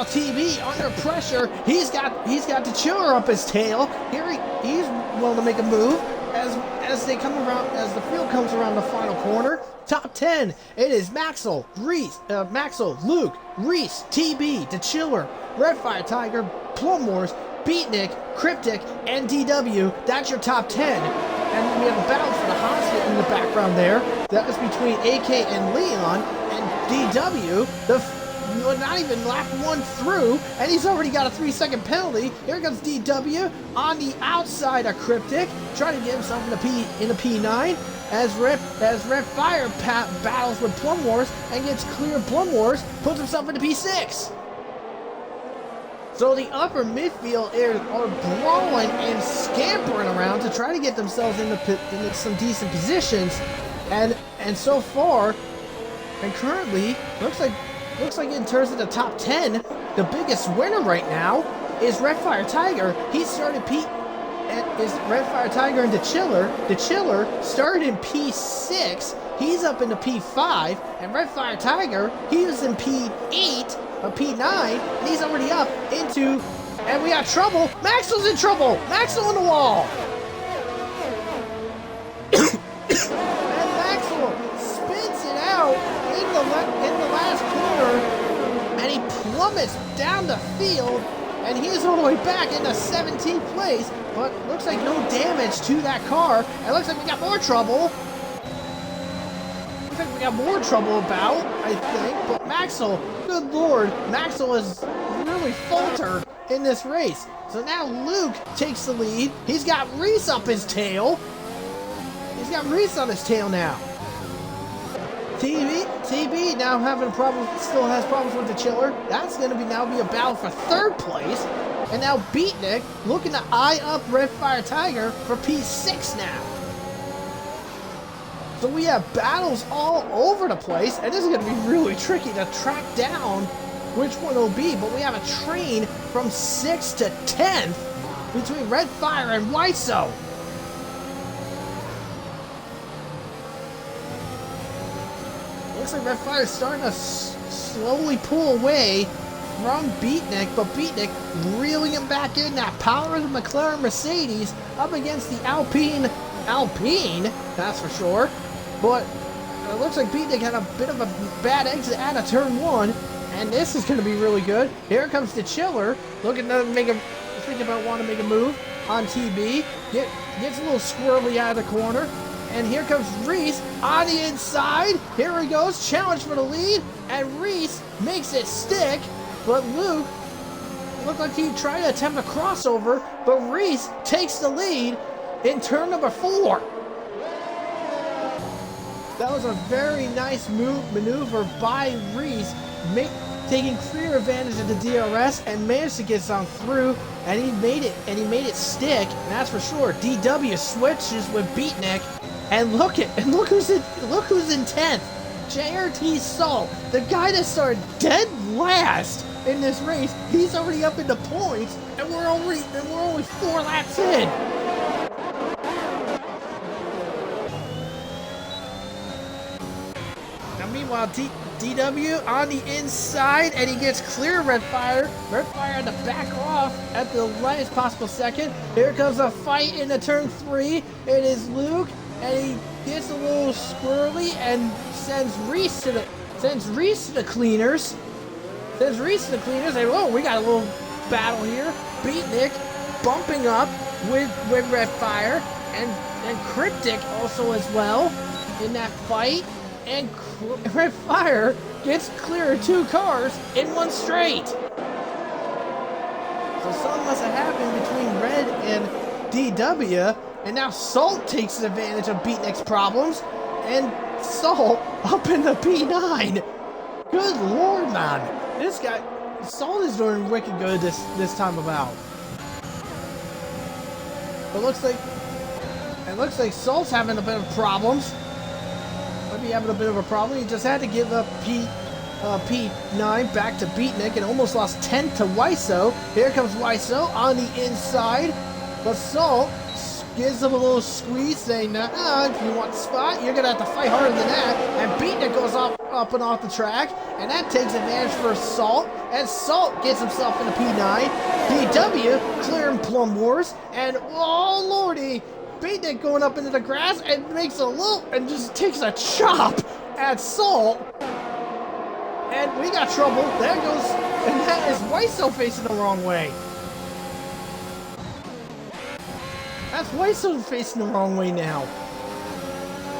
S1: TB under pressure. He's got the chiller up his tail. Here he's willing to make a move as they come around, as the field comes around the final corner. Top 10. It is Maxwell, Luke, Reese, TB, the Chiller, Redfire Tiger, Plum Wars, Beatnik, Cryptic, and DW. That's your top 10. And we have a battle for the Haas in the background there. That was between AK and Leon, and DW. Not even lap 1 through, and he's already got a 3-second penalty. Here comes DW on the outside of Cryptic, trying to get himself in a P9 as Red Fire battles with Plum Wars and gets clear of Plum Wars, puts himself into P6. So the upper midfield are brawling and scampering around to try to get themselves into some decent positions, and so far, and currently, looks like in terms of the top 10, the biggest winner right now is Redfire Tiger. He started is Redfire Tiger and The Chiller started in P6. He's up into P5, and Redfire Tiger, he was in P8 or P9, and he's already up into. And we got trouble. Maxwell's in trouble. Maxwell on the wall. And Maxwell spins it out in the last corner, and he plummets down the field, and he's all the way back into 17th place, but looks like no damage to that car. It looks like we got more trouble. Looks like we got more trouble about, I think, but Maxwell, good lord, Maxwell is really falter in this race. So now Luke takes the lead. He's got Reese up his tail. He's got Reese on his tail now. TB now having problems, still has problems with the Chiller. That's going to now be a battle for 3rd place. And now Beatnik looking to eye up Redfire Tiger for P6 now. So we have battles all over the place, and this is going to be really tricky to track down which one it'll be. But we have a train from 6th to 10th between Redfire and Whiteso. Looks like Redfire is starting to slowly pull away from Beatnik, but Beatnik reeling him back in. That power of the McLaren Mercedes up against the Alpine, that's for sure. But it looks like Beatnik had a bit of a bad exit out of turn 1, and this is going to be really good. Here comes the Chiller, looking to thinking about wanting to make a move on TB. Gets a little squirrely out of the corner. And here comes Reese on the inside. Here he goes, challenge for the lead. And Reese makes it stick. But Luke looked like he tried to attempt a crossover. But Reese takes the lead in turn number 4. That was a very nice maneuver by Reese, taking clear advantage of the DRS and managed to get some through. And he made it stick. And that's for sure. DW switches with Beatnik. And look who's in 10th. JRT Salt, the guy that started dead last in this race. He's already up in the points, and we're only 4 laps in. Meanwhile, DW on the inside, and he gets clear Red Fire. Red Fire had to back off at the lightest possible second. Here comes a fight into turn 3. It is Luke, and he gets a little squirrely and sends Reese to the cleaners. And whoa, we got a little battle here. Beatnik bumping up with Red Fire, and Cryptic also as well in that fight. And Red Fire gets clear of 2 cars in one straight. So something must have happened between Red and DW, and now Salt takes advantage of Beatnik's problems, and Salt up in the P9. Good lord, man. This guy, Salt is doing wicked good this time about. It looks like Salt's having a bit of problems. Might be having a bit of a problem. He just had to give up P9 back to Beatnik and almost lost 10 to Wiso. Here comes Wiso on the inside. But Salt gives him a little squeeze, saying, if you want the spot, you're going to have to fight harder than that. And Beatnik goes up and off the track, and that takes advantage for Salt. And Salt gets himself in the P9. DW clearing Plum Wars, and oh lordy, Beatnik going up into the grass and makes a loop and just takes a chop at Salt. And we got trouble. There goes, and that is Wiso facing the wrong way. That's Wiso facing the wrong way now.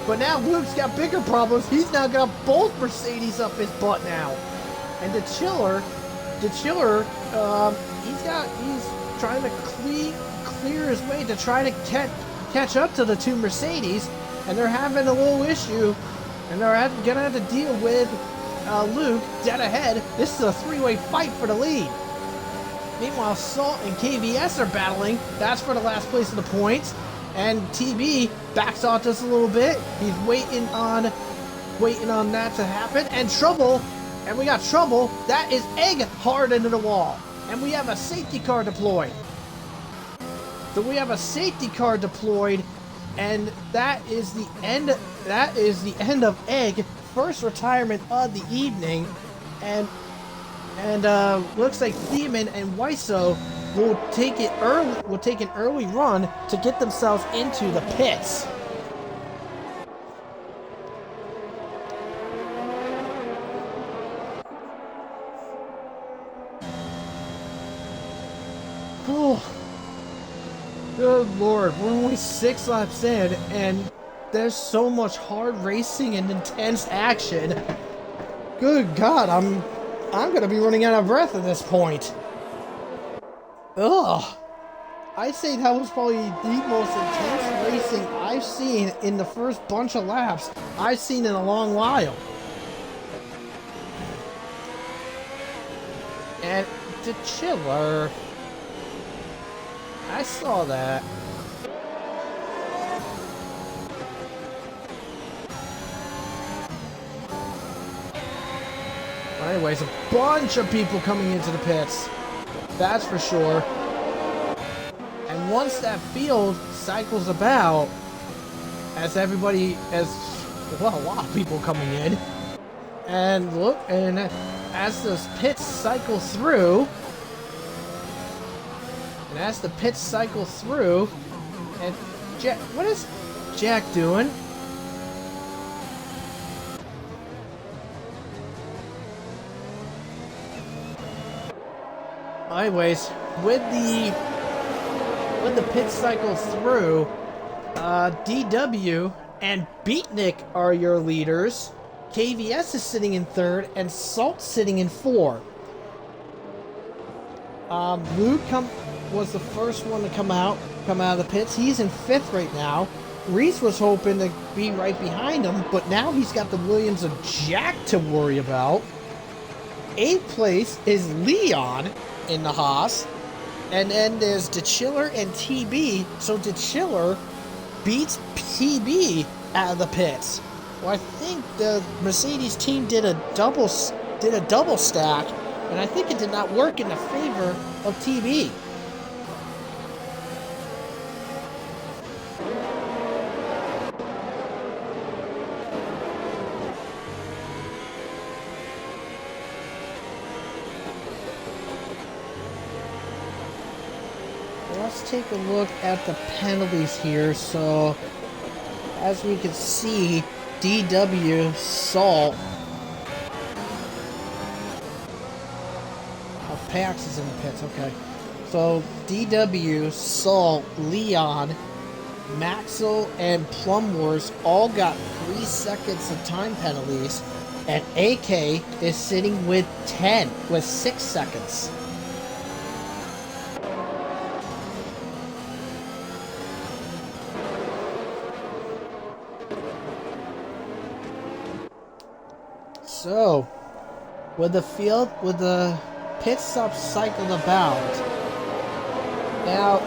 S1: But now Luke's got bigger problems. He's now got both Mercedes up his butt now. And the Chiller, he's trying to clear his way to try to catch up to the 2 Mercedes, and they're having a little issue, and they're gonna have to deal with Luke dead ahead. This is a 3-way fight for the lead. Meanwhile, Salt and KVS are battling. That's for the last place of the points. And TB backs off just a little bit. He's waiting on that to happen. And trouble. And we got trouble. That is Egg hard into the wall. And we have a safety car deployed. So we have a safety car deployed, and that is the end. That is the end of Egg. First retirement of the evening, and looks like Thiemann and Wiso will take an early run to get themselves into the pits. Oh, good lord, we're only 6 laps in, and there's so much hard racing and intense action. Good God, I'm gonna be running out of breath at this point. Ugh. I'd say that was probably the most intense racing I've seen in the first bunch of laps I've seen in a long while. And the Chiller, I saw that. Anyways, a bunch of people coming into the pits. That's for sure. And once that field cycles about, a lot of people coming in. And look, and as those pits cycle through, and Jack, what is Jack doing? Anyways, with the pit cycle through, DW and Beatnik are your leaders. KVS is sitting in 3rd, and Salt sitting in 4. Luke was the first one to come out of the pits. He's in 5th right now. Reese was hoping to be right behind him, but now he's got the Williams of Jack to worry about. 8th place is Leon in the Haas, and then there's DeChiller and TB. So DeChiller beats PB out of the pits. Well, I think the Mercedes team did a double stack, and I think it did not work in the favor of TB. let's take a look at the penalties here. So, as we can see, DW, Salt. Oh, Pax is in the pits, okay. So, DW, Salt, Leon, Maxwell, and Plum Wars all got 3 seconds of time penalties. And AK is sitting with 6 seconds. So, with the pit stop cycled about, now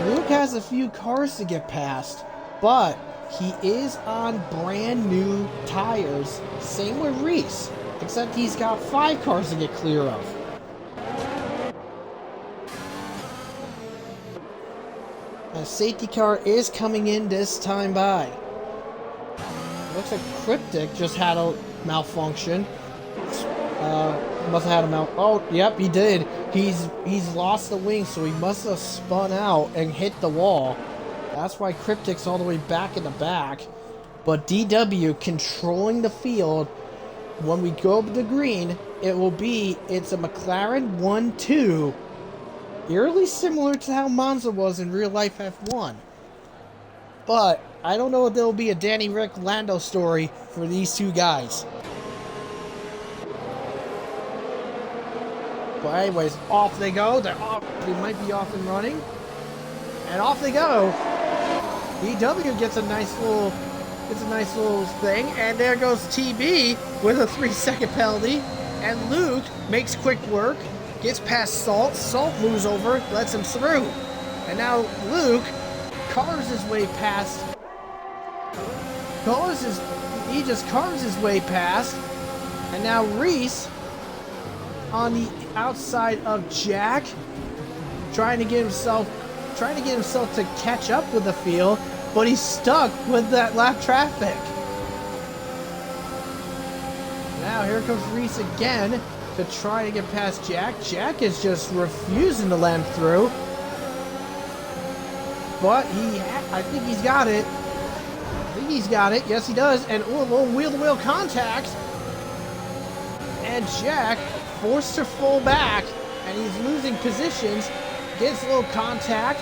S1: Luke has a few cars to get past, but he is on brand new tires. Same with Reese, except he's got 5 cars to get clear of. A safety car is coming in this time by. Looks like Cryptic just had a malfunction. Must have had a oh, yep, he did. He's lost the wing, so he must have spun out and hit the wall. That's why Cryptic's all the way back in the back. But DW controlling the field. When we go up the green, it's a McLaren 1-2. Eerily similar to how Monza was in real life F1. But I don't know if there'll be a Danny Rick Lando story for these two guys. But anyways, off they go. They're off. They might be off and running. And off they go. DW gets a nice little thing. And there goes TB with a 3-second penalty. And Luke makes quick work. Gets past Salt. Salt moves over. Lets him through. And now Luke cars his way past. He just cars his way past. And now Reese on the outside of Jack, trying to get himself to catch up with the field, but he's stuck with that lap traffic. Now here comes Reese again to try to get past Jack. Jack is just refusing to land through, but I think he's got it. Yes, he does. And a little wheel-to-wheel contact, and Jack forced to fall back, and he's losing positions. Gets a little contact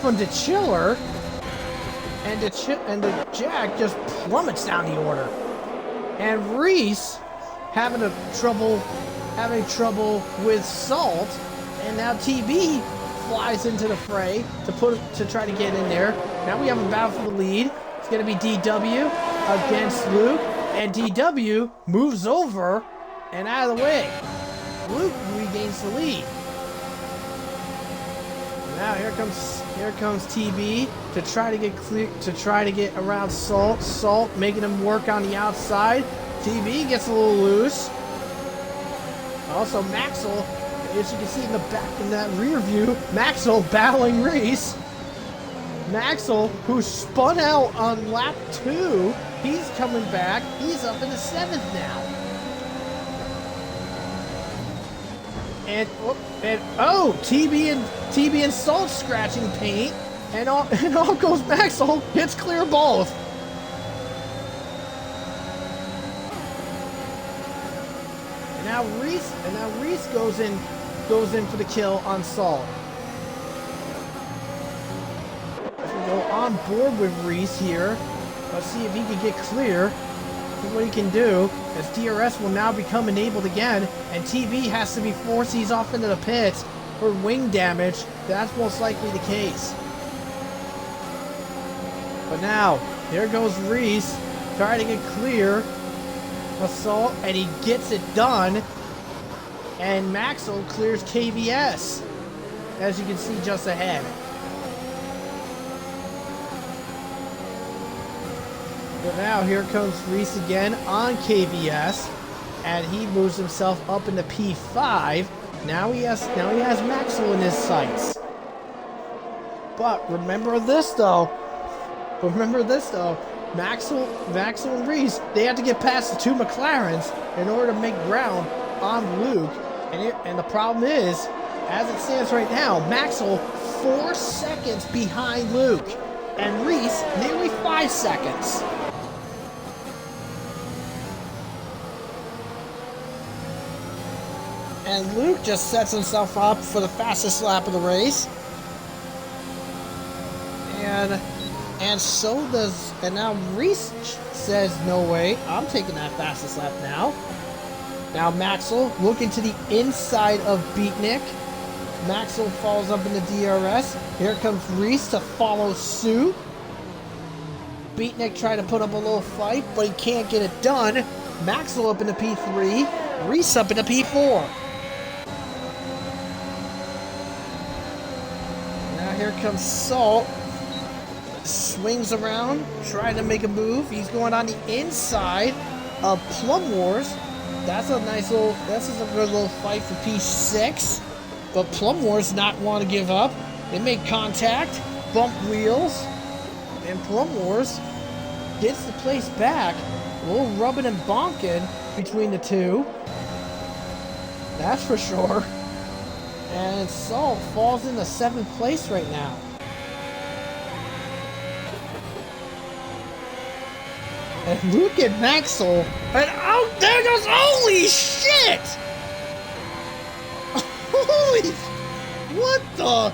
S1: from the Chiller, and the Jack just plummets down the order. And Reese having trouble with Salt, and now TB flies into the fray to try to get in there. Now we have a battle for the lead. It's gonna be DW against Luke. And DW moves over and out of the way. Luke regains the lead. Now here comes TB to try to get around Salt. Salt making him work on the outside. TB gets a little loose. Also Maxwell, as you can see in the back in that rear view, Maxwell battling Reese. Maxwell, who spun out on lap 2, he's coming back. He's up in the 7th now. And TB and Salt scratching paint, and all goes Maxwell, hits clear both. And now Reese goes in for the kill on Salt. Go on board with Reese here. Let's see if he can get clear. See what he can do, as DRS will now become enabled again, and TB has to be forced. He's off into the pits for wing damage. That's most likely the case. But now, here goes Reese, trying to get clear. Assault, and he gets it done. And Maxwell clears KVS, as you can see just ahead. But now here comes Reese again on KVS, and he moves himself up into P5. Now he has Maxwell in his sights. But remember this though. Maxwell and Reese, they have to get past the 2 McLarens in order to make ground on Luke. And the problem is, as it stands right now, Maxwell 4 seconds behind Luke, and Reese nearly 5 seconds. And Luke just sets himself up for the fastest lap of the race. And so does, and now Reese says, no way, I'm taking that fastest lap now. Now Maxwell looking to the inside of Beatnik. Maxwell falls up in the DRS. Here comes Reese to follow suit. Beatnik trying to put up a little fight, but he can't get it done. Maxwell up in the P3, Reese up in the P4. Now here comes Salt. Swings around, trying to make a move. He's going on the inside of Plum Wars. That's a nice little, this is a good little fight for P6. But Plum Wars not want to give up. They make contact, bump wheels, and Plum Wars gets the place back. A little rubbing and bonking between the two. That's for sure. And Salt falls into 7th place right now. And look at Maxwell, and out there goes, holy shit! Holy, what the?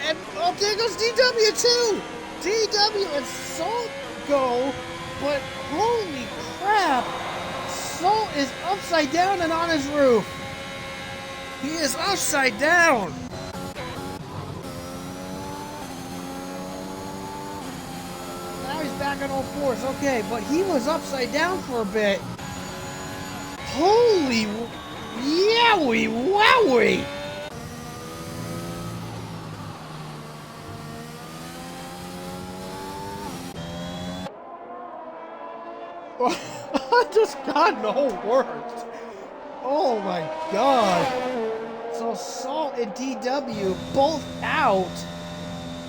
S1: And oh, there goes DW too! DW and Salt go, but holy crap! Salt is upside down and on his roof. He is upside down. Back on all fours, okay, but he was upside down for a bit. Holy yowie wowie! I just got no words. Oh my god. So Salt and DW both out.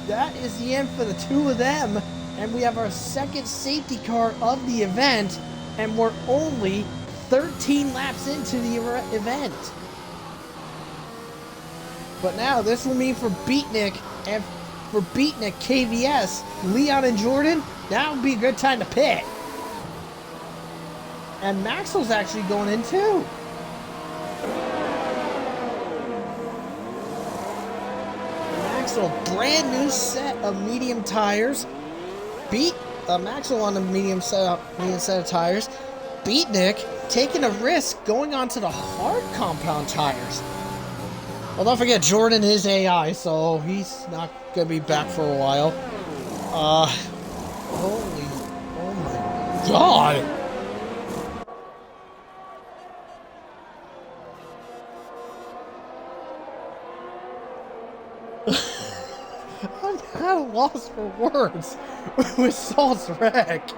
S1: That is the end for the two of them. And we have our second safety car of the event, and we're only 13 laps into the event. But now this will mean for Beatnik and for Beatnik KVS, Leon and Jordan, that would be a good time to pit. And Maxwell's actually going in too. Maxwell, brand new set of medium tires. Maxwell on the medium set of tires. Beatnik taking a risk going on to the hard compound tires. Well, don't forget, Jordan is AI, so he's not going to be back for a while. Oh my god! I'm at a loss for words with Salt's wreck.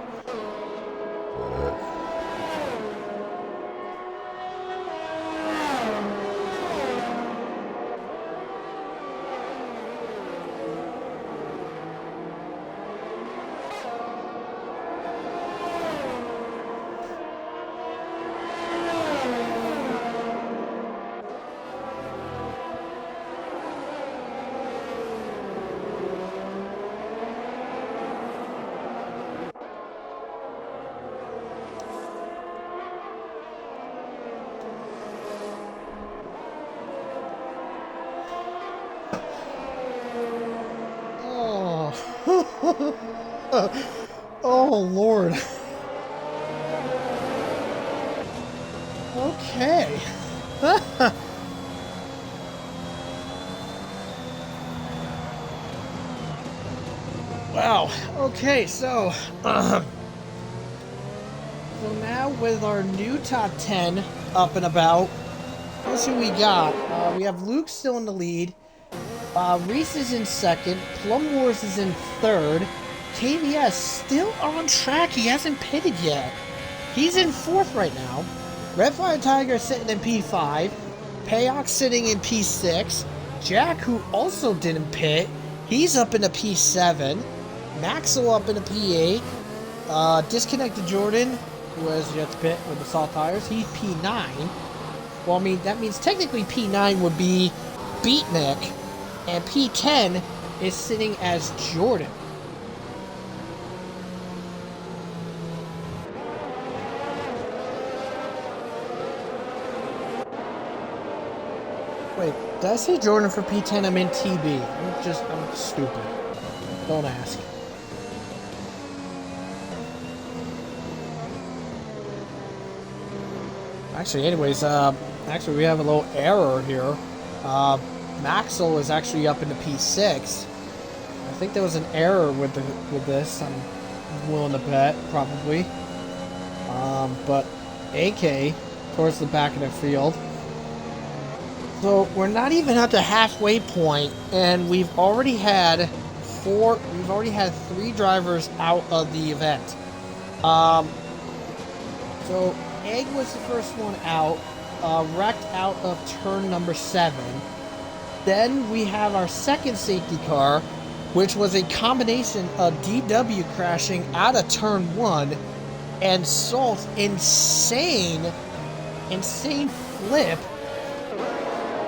S1: Oh, Lord. Okay. Wow. Okay, so now with our new top 10 up and about, here's who we got. We have Luke still in the lead. Reese is in second. Plum Wars is in third. KVS still on track. He hasn't pitted yet. He's in fourth right now. Red Fire Tiger sitting in P5. Payok sitting in P6. Jack, who also didn't pit, he's up in the P7. Maxwell up in the P8. Disconnected Jordan, who has yet to pit with the Salt tires, he's P9. Well, I mean, that means technically P9 would be Beatnik, and P10 is sitting as Jordan. Wait, did I say Jordan for P10? I'm in TB. I'm stupid. Don't ask. Actually, anyways, actually we have a little error here. Maxwell is actually up into P6. I think there was an error with this. I'm willing to bet, probably. But AK towards the back of the field. So we're not even at the halfway point, and we've already had 3 drivers out of the event. So Egg was the first one out, wrecked out of turn number 7. Then we have our second safety car, which was a combination of DW crashing out of turn 1 and Salt's insane flip.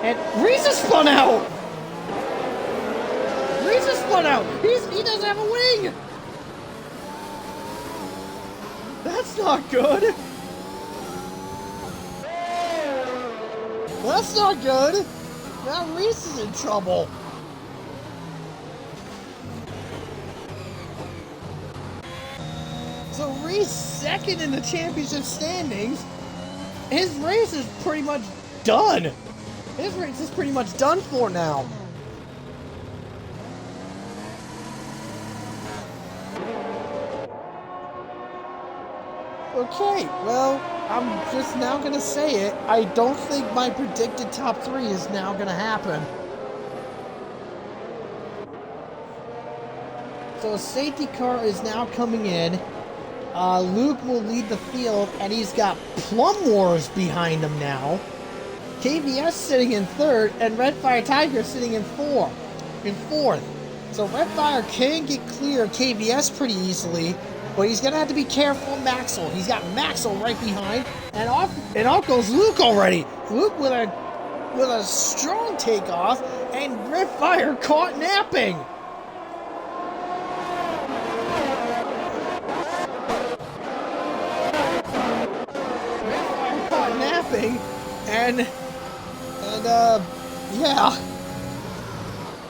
S1: And Reza spun out! Reza spun out! He doesn't have a wing! That's not good! That's not good! Now Reese is in trouble! So Reese second in the championship standings. His race is pretty much done! His race is pretty much done for now. Okay, well, I'm just now going to say it. I don't think my predicted top 3 is now going to happen. So a safety car is now coming in. Luke will lead the field, and he's got Plum Wars behind him now. KVS sitting in 3rd, and Redfire Tiger sitting in 4th. So Redfire can get clear of KVS pretty easily, but he's gonna have to be careful of Maxwell. He's got Maxwell right behind, and off goes Luke already. Luke with a strong takeoff, and Redfire caught napping. Redfire caught napping, and yeah.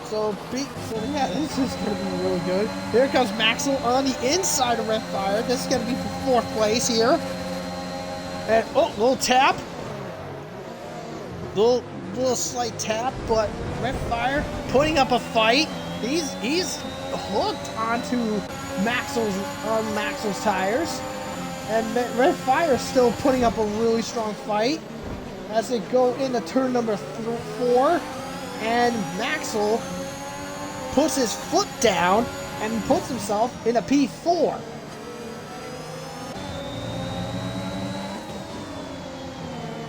S1: So yeah, this is going to be really good. Here comes Maxwell on the inside of Redfire. This is going to be for 4th place here. And, little tap. Little slight tap, but Redfire putting up a fight. He's hooked onto Maxwell's tires. And Redfire still putting up a really strong fight as they go into turn number 4, and Maxwell puts his foot down and puts himself in a P4.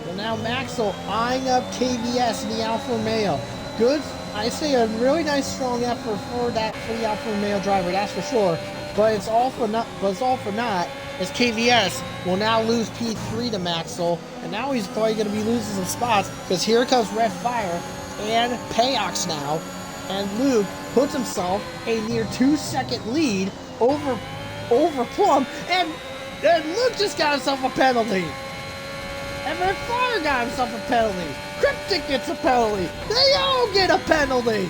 S1: So now Maxwell eyeing up KVS in the Alfa Romeo. Good, I say a really nice strong effort for the Alfa Romeo driver, that's for sure. But it's all for naught. As KVS will now lose P3 to Maxwell, and now he's probably going to be losing some spots because here comes Redfire and Payox now, and Luke puts himself a near 2-second lead over Plum, and Luke just got himself a penalty, and Redfire got himself a penalty. Cryptic gets a penalty. They all get a penalty.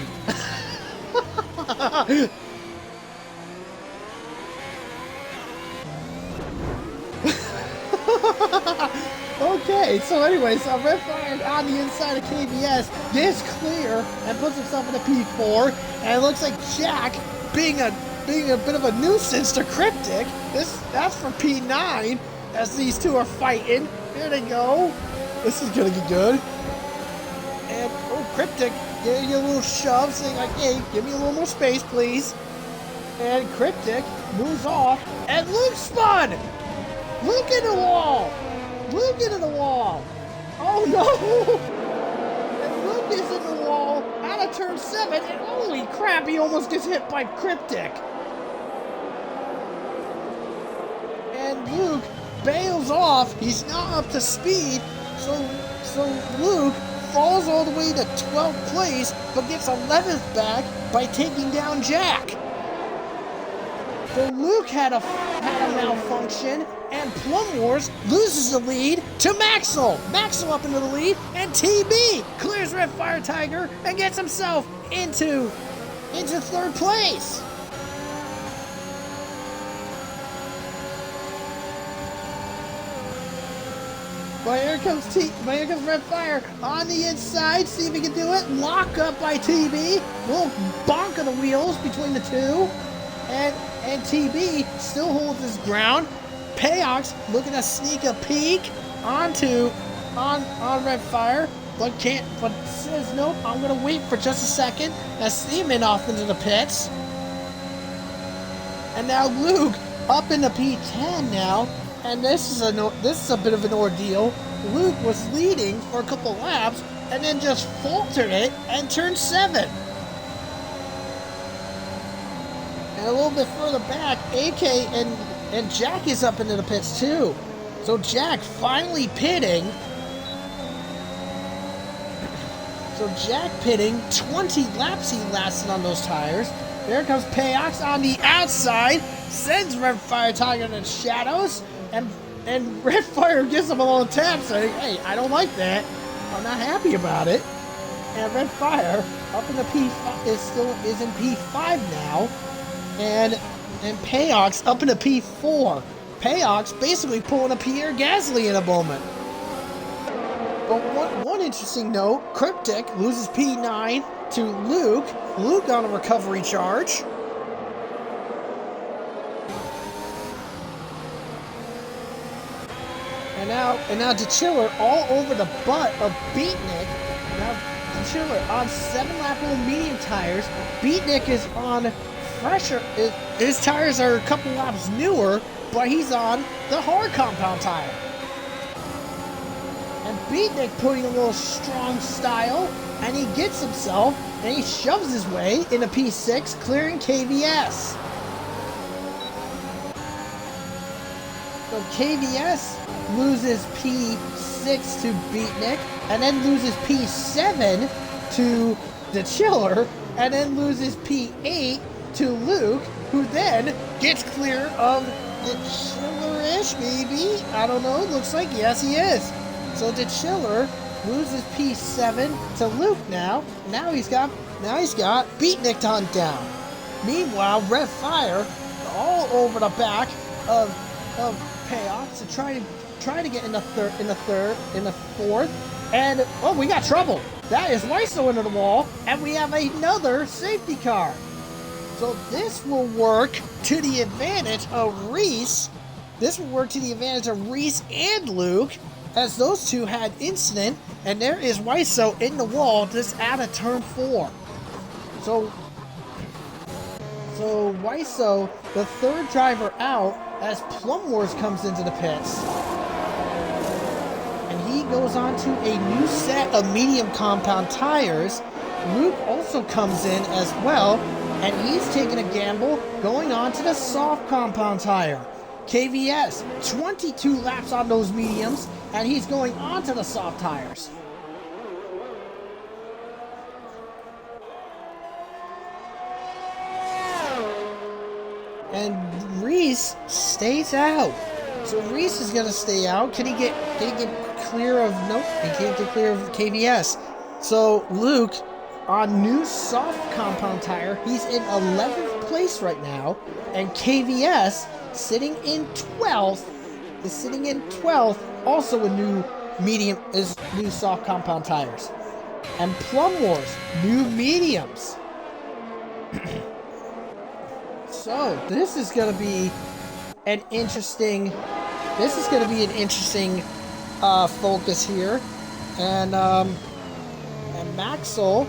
S1: Okay, so anyways, Redfire on the inside of KVS gets clear and puts himself in a P4, and it looks like Jack being a bit of a nuisance to Cryptic. That's for P9 as these two are fighting. Here they go. This is gonna get good. And Cryptic getting a little shove, saying like, "Hey, give me a little more space, please." And Cryptic moves off, and Luke spun. Luke in the wall. Luke into the wall! Oh no! And Luke is in the wall out of turn 7, and holy crap, he almost gets hit by Cryptic! And Luke bails off. He's not up to speed, so So Luke falls all the way to 12th place, but gets 11th back by taking down Jack. So Luke had a malfunction, and Plum Wars loses the lead to Maxwell. Maxwell up into the lead, and TB clears Red Fire Tiger and gets himself into 3rd place. But here comes Red Fire on the inside. See if he can do it. Lock up by TB. Little bonk of the wheels between the two. And TB still holds his ground. Payox looking to sneak a peek on Red Fire, but says nope. I'm gonna wait for just a second. As Steeman off into the pits. And now Luke up into P10 now. And this is a bit of an ordeal. Luke was leading for a couple laps and then just faltered it and turned 7. And a little bit further back, AK and Jack is up into the pits too. So Jack finally pitting. So Jack pitting, 20 laps he lasted on those tires. There comes Payox on the outside, sends Red Fire Tiger to the shadows, and Red Fire gives him a little tap saying, hey, I don't like that. I'm not happy about it. And Red Fire up in the P5 is in P5 now. And Payox up into P4. Payox basically pulling a Pierre Gasly in a moment. But one interesting note, Cryptic loses P9 to Luke. Luke on a recovery charge. And now DeChiller all over the butt of Beatnik. Now DeChiller on 7-lap-old medium tires. Beatnik is on fresher. His tires are a couple laps newer, but he's on the hard compound tire. And Beatnik putting a little strong style, and he gets himself, and he shoves his way into P6, clearing KVS. So KVS loses P6 to Beatnik, and then loses P7 to the Chiller, and then loses P8 to Luke, who then gets clear of the Chiller-ish, maybe? I don't know. Looks like yes, he is. So the Chiller loses P7 to Luke now. Now he's got Beatnik to hunt down. Meanwhile, Red Fire all over the back of Payoff to try to get in the fourth, and oh, we got trouble. That is Weisso into the wall, and we have another safety car. So this will work to the advantage of Reese. This will work to the advantage of Reese and Luke, as those two had incident, and there is Weisso in the wall just out of turn 4. So Weisso, the third driver out, as Plum Wars comes into the pits. And he goes on to a new set of medium compound tires. Luke also comes in as well, and he's taking a gamble going on to the soft compound tire. KVS, 22 laps on those mediums, and he's going on to the soft tires. And Reese stays out. So Reese is going to stay out. Can he get clear of... Nope, he can't get clear of KVS. So Luke, on new soft compound tire, he's in 11th place right now. And KVS, sitting in 12th, also a new medium, is new soft compound tires. And Plum Wars, new mediums. So this is going to be an interesting. Focus here, and Maxwell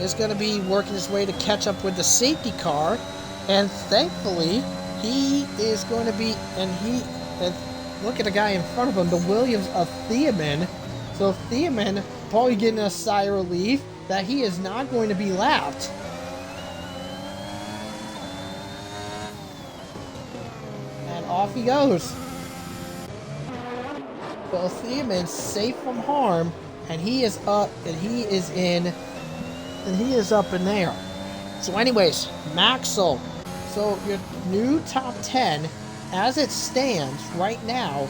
S1: is going to be working his way to catch up with the safety car, and thankfully he is going to be. And look at the guy in front of him, the Williams of Thiemann. So Thiemann probably getting a sigh of relief that he is not going to be lapped. Off he goes. Well, Thiemann safe from harm and he is up, and he is up in there. So anyways, Maxwell. So your new top 10, as it stands right now,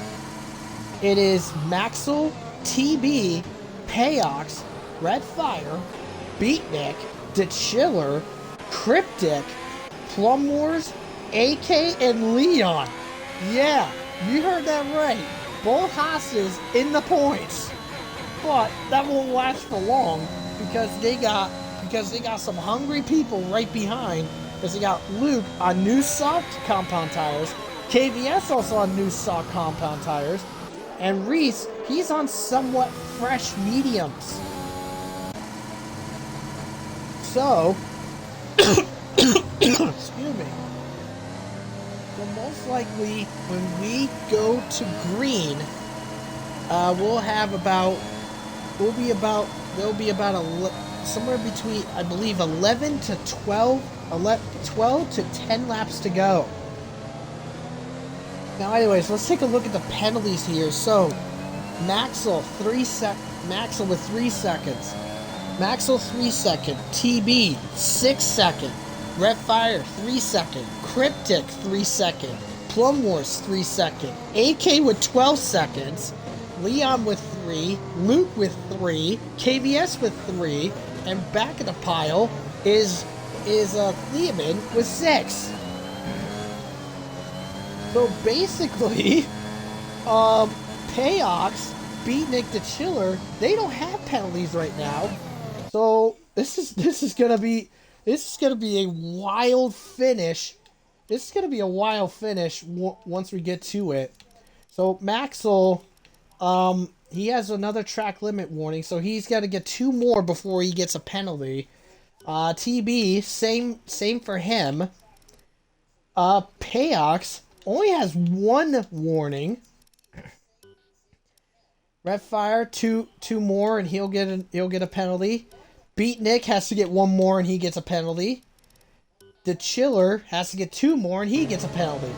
S1: it is Maxwell, TB, Payox, Red Fire, Beatnik, The Chiller, Cryptic, Plum Wars, AK, and Leon. Yeah, you heard that right. Both hosses in the points. But that won't last for long because they got some hungry people right behind. Because they got Luke on new soft compound tires, KVS also on new soft compound tires, and Reese, he's on somewhat fresh mediums. So, excuse me. So most likely, when we go to green, there'll be about somewhere between, I believe, 11 to 12 to 10 laps to go. Now, anyways, let's take a look at the penalties here. So, Maxwell with 3 seconds. Maxwell 3 second. TB 6 second. Red Fire 3 second. Cryptic 3 second. Plum Wars 3 second. AK with 12 seconds. Leon with 3. Luke with 3. KVS with 3. And back of the pile is Theoman with 6. So basically, Payox, Beatnik, the Chiller, they don't have penalties right now. So this is gonna be a wild finish. This is gonna be a wild finish once we get to it. So Maxwell, he has another track limit warning, so he's got to get 2 more before he gets a penalty. TB, same for him. Payox only has 1 warning. Red Fire, two more, and he'll get a penalty. Beatnik has to get 1 more, and he gets a penalty. The Chiller has to get 2 more, and he gets a penalty.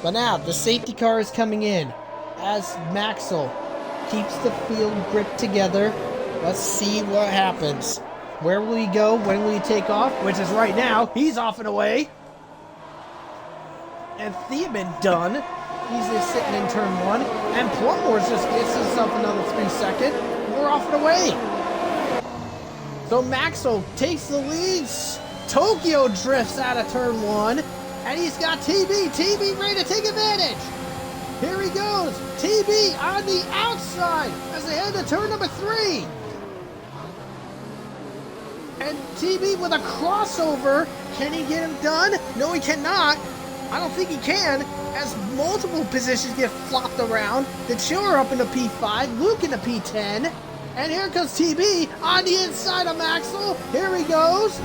S1: But now the safety car is coming in as Maxwell keeps the field gripped together. Let's see what happens. Where will he go? When will he take off? Which is right now. He's off and away. And Theoman done. He's just sitting in turn 1. And Plum Wars just gets himself another 3 second. We're off and away. So Maxwell takes the lead. Tokyo drifts out of turn 1. And he's got TB. TB ready to take advantage. Here he goes. TB on the outside as they head to turn number 3. And TB with a crossover. Can he get him done? No, he cannot. I don't think he can, as multiple positions get flopped around. The Chiller up in the P5, Luke in the P10. And here comes TB on the inside of Maxwell. Here he goes.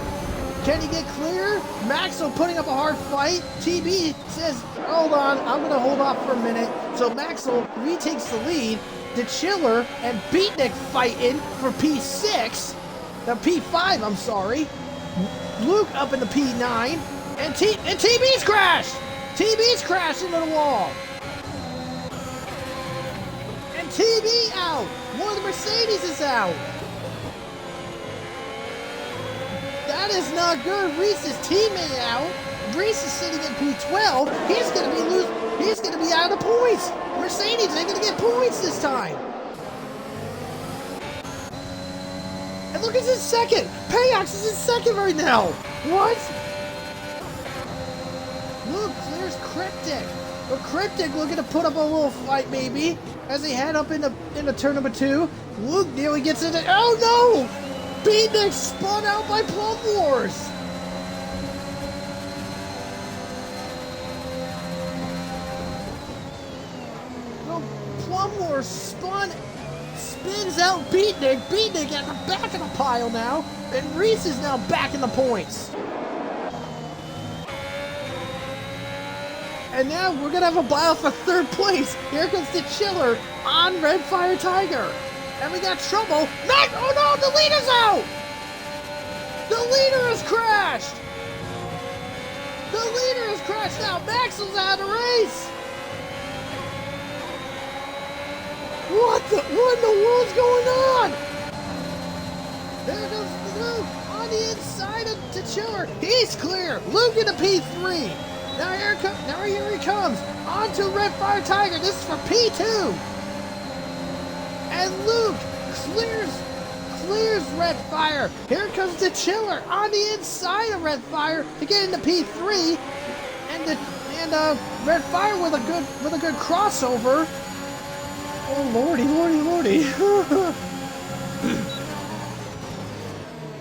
S1: Can he get clear? Maxwell putting up a hard fight. TB says, hold on, I'm going to hold off for a minute. So Maxwell retakes the lead. The Chiller and Beatnik fighting for P6. The P5, I'm sorry. Luke up in the P9. And TB's crashed! TB's crashed into the wall. And TB out. One of the Mercedes is out. That is not good. Reese's teammate out. Reese is sitting in P12. He's gonna be out of the points. Mercedes ain't gonna get points this time. And look, it's in second. Payox is in second right now. What? Look, there's Cryptic. But Cryptic looking to put up a little fight maybe as they head up into turn number 2. Luke nearly gets into. Oh no! Beatnik spun out by Plum Wars. No, Plum Wars spins out Beatnik. Beatnik at the back of the pile now, and Reese is now back in the points. And now we're going to have a battle for 3rd place. Here comes the Chiller on Red Fire Tiger. And we got trouble. Oh no, the leader's out! The leader has crashed! The leader has crashed now. Maxwell's out of the race! What in the world's going on? There goes Luke on the inside of the chiller. He's clear. Luke in the P3. Now here he comes. On to Red Fire Tiger. This is for P2. And Luke clears Red Fire. Here comes the chiller on the inside of Red Fire to get into P3. And Red Fire with a good crossover. Oh lordy.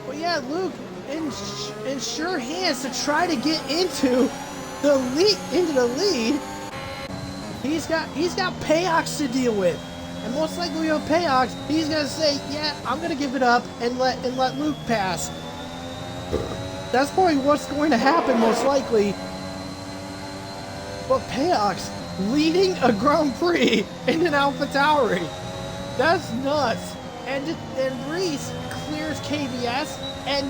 S1: Well, yeah, Luke in sure hands to try to get into the lead. He's got Payox to deal with, and most likely with Payox, he's gonna say, yeah, I'm gonna give it up and let Luke pass. That's probably what's going to happen most likely. But Payox leading a Grand Prix in an AlphaTauri. That's nuts. And Reese clears KBS, and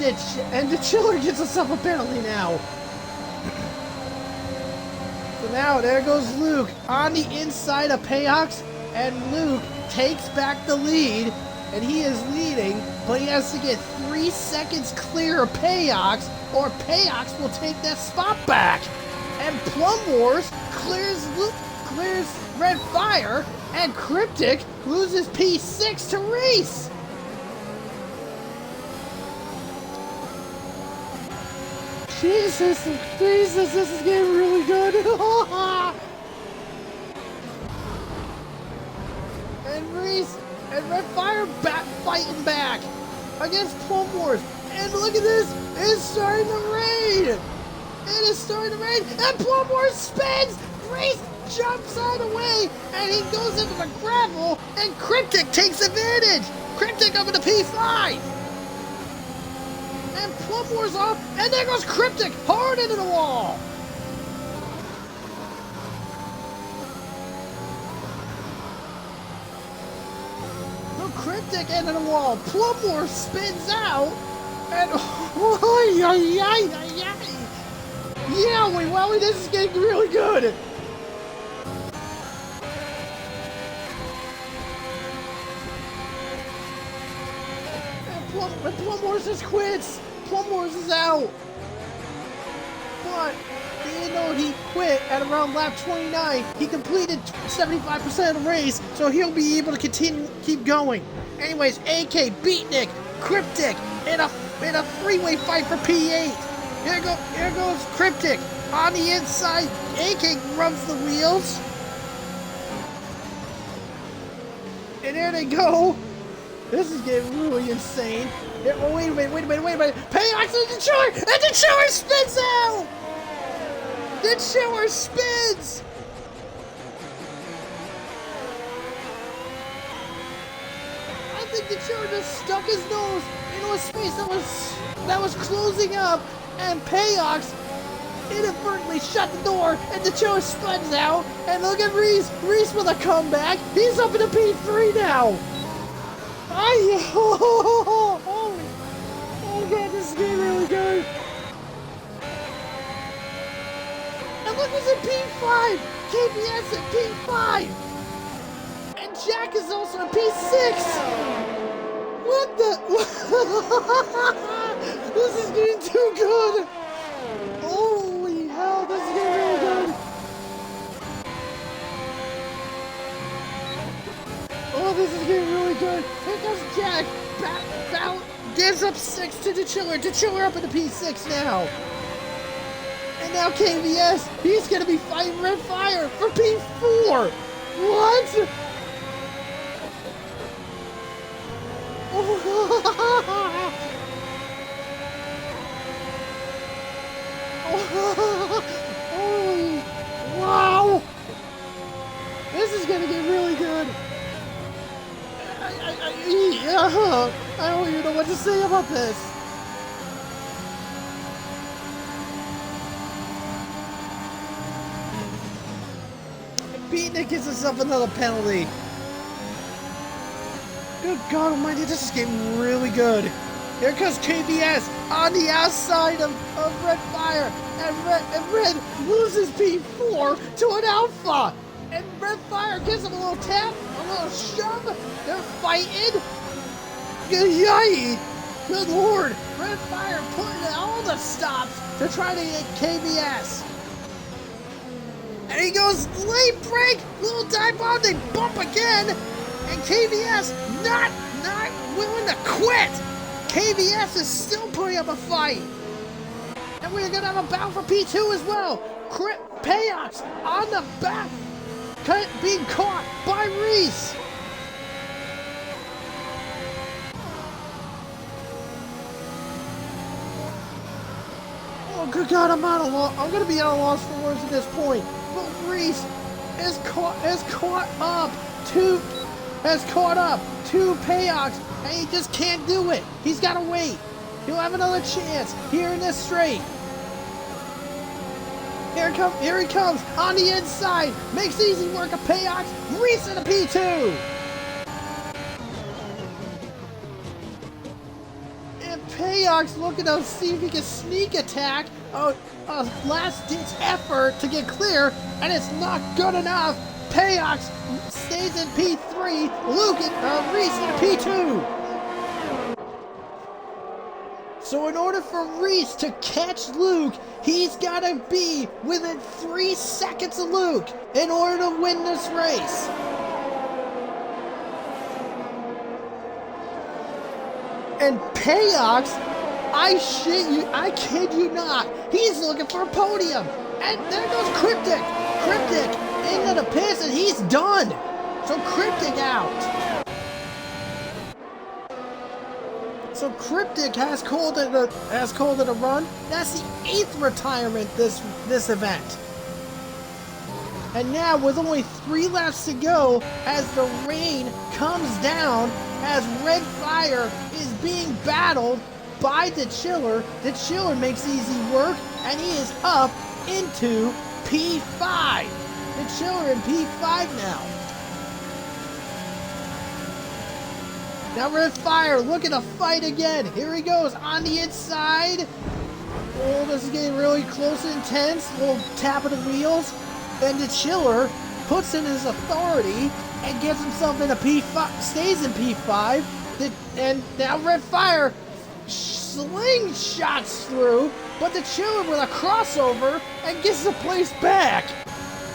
S1: the chiller gets himself a penalty now. So now there goes Luke on the inside of Payox, and Luke takes back the lead, and he is leading, but he has to get 3 seconds clear of Payox, or Payox will take that spot back. And Plum Wars clears Red Fire, and Cryptic loses P6 to Reese. Jesus, this is getting really good. And Reese and Red Fire fighting back against Plum Wars. And look at this, it's starting to rain. It is starting to rain, and Plum Wars spins. Reese jumps out of the way, and he goes into the gravel, and Cryptic takes advantage. Cryptic up into P5. And Plum Wars off, and there goes Cryptic hard into the wall. So Cryptic into the wall. Plum Wars spins out, and yeah, wowie, this is getting really good. And Plum Wars just quits. Plum Wars is out. But even though he quit at around lap 29, he completed 75% of the race, so he'll be able to keep going. Anyways, AK, Beatnik, Cryptic, in a three-way fight for P8. Here goes Cryptic on the inside. AK rubs the wheels. And there they go. This is getting really insane. Oh, wait a minute. Payox in the chiller, and the chiller spins out. The chiller spins. I think the chiller just stuck his nose into a space that was closing up. And Payox inadvertently shut the door, and the chiller spins out. And look at Reese with a comeback. He's up in the P3 now. Oh god, this is getting really good. And look who's in P5. KBS at P5. And Jack is also in P6. What the? This is getting too good. Holy hell, this is getting really good. Oh, this is getting really good. Here comes Jack. Gives up 6 to the chiller. The chiller up in the P6 now. And now KBS, he's going to be fighting Red Fire for P4. What? Holy, wow. This is going to get really good. I don't even know what to say about this. Beatnik gives himself another penalty. Good God almighty, this is getting really good. Here comes KBS on the outside of Red Fire. And Red loses P4 to an Alpha. And Red Fire gives him a little tap, a little shove. They're fighting. Yay! Good lord! Red Fire putting all the stops to try to get KBS. And he goes late break, little dive bomb, they bump again, and KBS not willing to quit. KBS is still putting up a fight. And we're gonna have a battle for P2 as well. Payox on the back, being caught by Reese. Oh good God, I'm gonna be at a loss for words at this point. But Reese has caught up to Payox, and he just can't do it. He's gotta wait. He'll have another chance here in this straight. Here he comes on the inside. Makes easy work of Payox. Reese in the P2. And Payox looking to see if he can sneak attack. A last-ditch effort to get clear, and it's not good enough. Payox stays in P3. Reese in P2. So in order for Reese to catch Luke, he's got to be within 3 seconds of Luke in order to win this race. And Payox, I kid you not, he's looking for a podium. And there goes Cryptic. Cryptic into the pits, and he's done. So Cryptic out. So Cryptic has called it a run. That's the 8th retirement this event. And now with only 3 laps to go, as the rain comes down, as Red Fire is being battled by the Chiller makes easy work, and he is up into P5. The Chiller in P5 now. Now Red Fire looking to fight again. Here he goes on the inside. Oh, this is getting really close and intense. A little tap of the wheels. And the Chiller puts in his authority and gets himself in a P5, stays in P5. And now Red Fire slingshots through, but the Chiller with a crossover and gets the place back.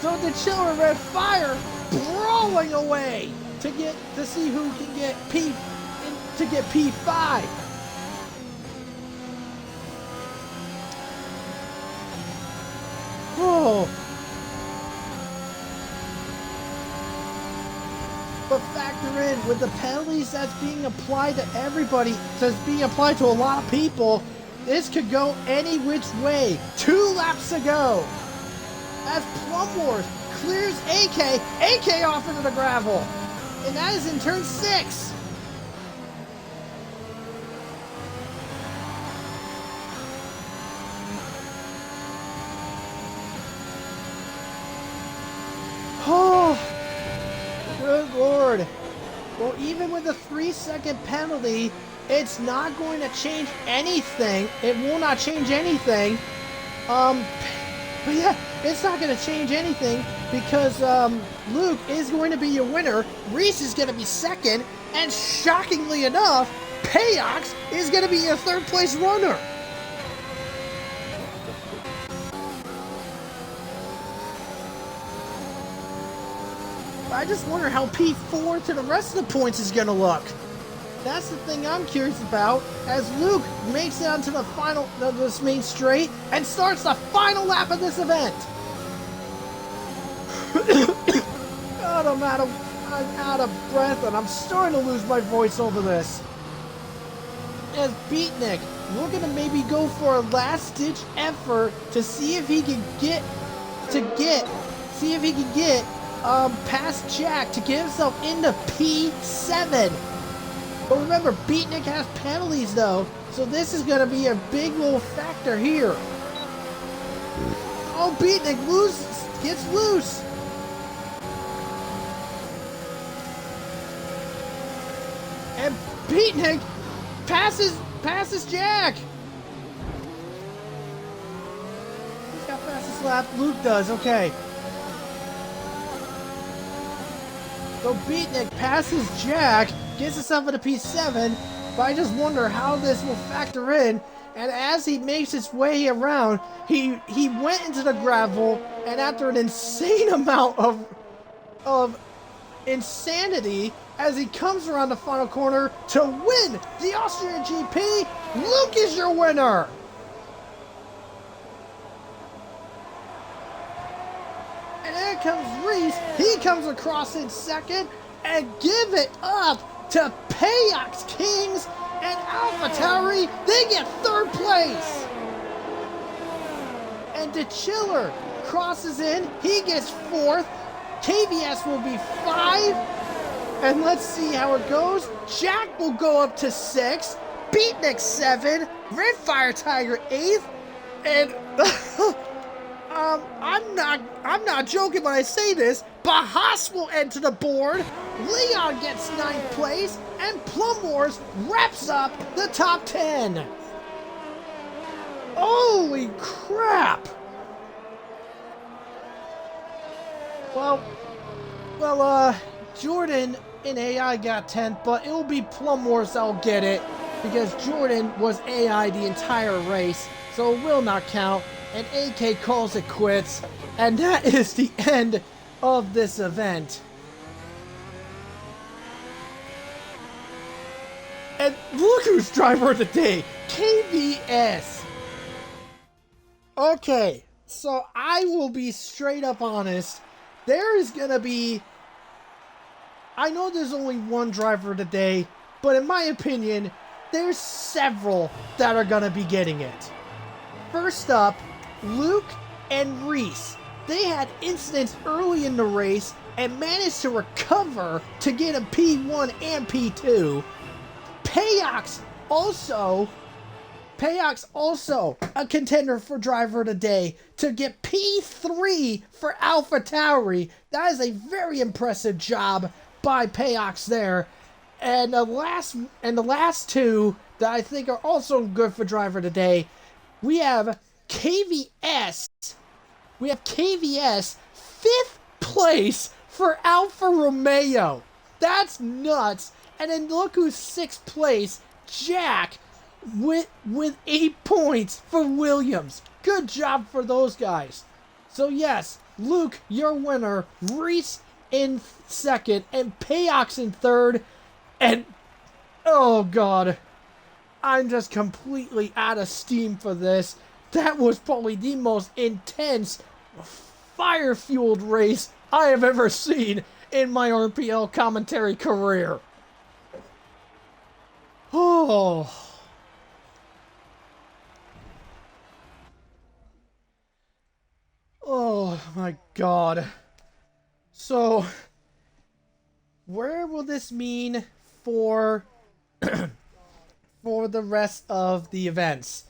S1: So the Chiller and Red Fire brawling away to see who can get P5. Oh. But factor in with the penalties that's being applied to everybody, that's being applied to a lot of people, this could go any which way. 2 laps to go. As Plum Wars clears AK off into the gravel. And that is in turn 6. Oh, good lord. Well, even with a 3-second penalty, it's not going to change anything. It will not change anything. But yeah, it's not going to change anything because Luke is going to be your winner. Reese is going to be second. And shockingly enough, Payox is going to be your 3rd place runner. I just wonder how P4 to the rest of the points is going to look. That's the thing I'm curious about, as Luke makes it onto the final of this main straight and starts the final lap of this event. God, I'm out of breath, and I'm starting to lose my voice over this. As Beatnik looking to maybe go for a last-ditch effort to see if he can get past Jack to get himself into P7. But remember, Beatnik has penalties though, so this is going to be a big little factor here. Oh, Beatnik gets loose. And Beatnik passes Jack. He's got fastest lap. Luke does, okay. So Beatnik passes Jack, gets himself into P7, but I just wonder how this will factor in. And as he makes his way around, he went into the gravel, and after an insane amount of insanity, as he comes around the final corner to win the Austrian GP, Luke is your winner! And then comes Reese, he comes across in second, and give it up to Payox Kings and AlphaTauri, they get third place! And DeChiller crosses in, he gets fourth, KVS will be 5, and let's see how it goes. Jack will go up to 6, Beatnik 7, Redfire Tiger 8th, and I'm not joking when I say this, Bahas will enter the board, Leon gets 9th place, and Plum Wars wraps up the top 10. Holy crap! Well, Jordan in AI got 10th, but it'll be Plum Wars that'll get it, because Jordan was AI the entire race, so it will not count, and AK calls it quits, and that is the end of this event. And look who's driver of the day, KVS. Okay, so I will be straight up honest. There is gonna be, I know there's only one driver of the day, but in my opinion, there's several that are gonna be getting it. First up, Luke and Reese. They had incidents early in the race and managed to recover to get a P1 and P2. Payox also a contender for driver of the day to get P3 for AlphaTauri. That is a very impressive job by Payox there. And the last two that I think are also good for driver of the day, we have KVS. We have KVS 5th place for Alfa Romeo. That's nuts. And then look who's 6th place, Jack, with 8 points for Williams. Good job for those guys. So yes, Luke, your winner. Reese in 2nd, and Payox in 3rd. And, oh God, I'm just completely out of steam for this. That was probably the most intense, fire-fueled race I have ever seen in my RPL commentary career. Oh. Oh my God. So, where will this mean for for the rest of the events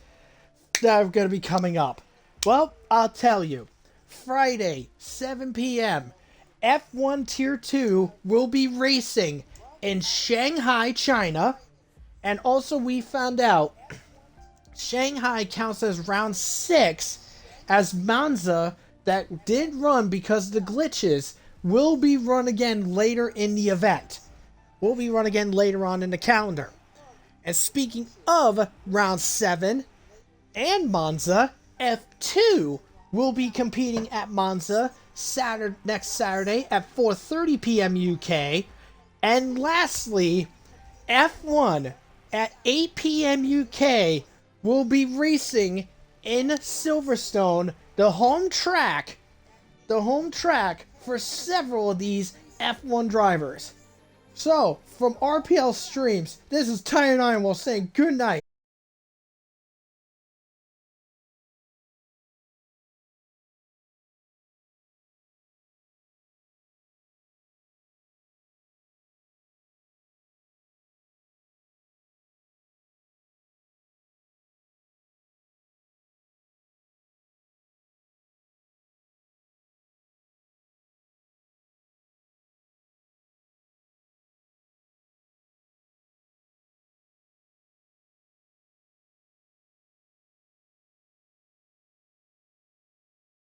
S1: that are going to be coming up? Well, I'll tell you. Friday, 7 p.m., F1 Tier 2 will be racing in Shanghai, China. And also we found out Shanghai counts as round 6, as Monza, that did run because of the glitches, will be run again later in the event. Will be run again later on in the calendar. And speaking of round 7 and Monza, F2 will be competing at Monza next Saturday at 4:30 p.m. UK. And lastly, F1 at 8 p.m. UK will be racing in Silverstone, the home track for several of these F1 drivers. So, from RPL Streams, this is Ty and Ironwolf saying good night.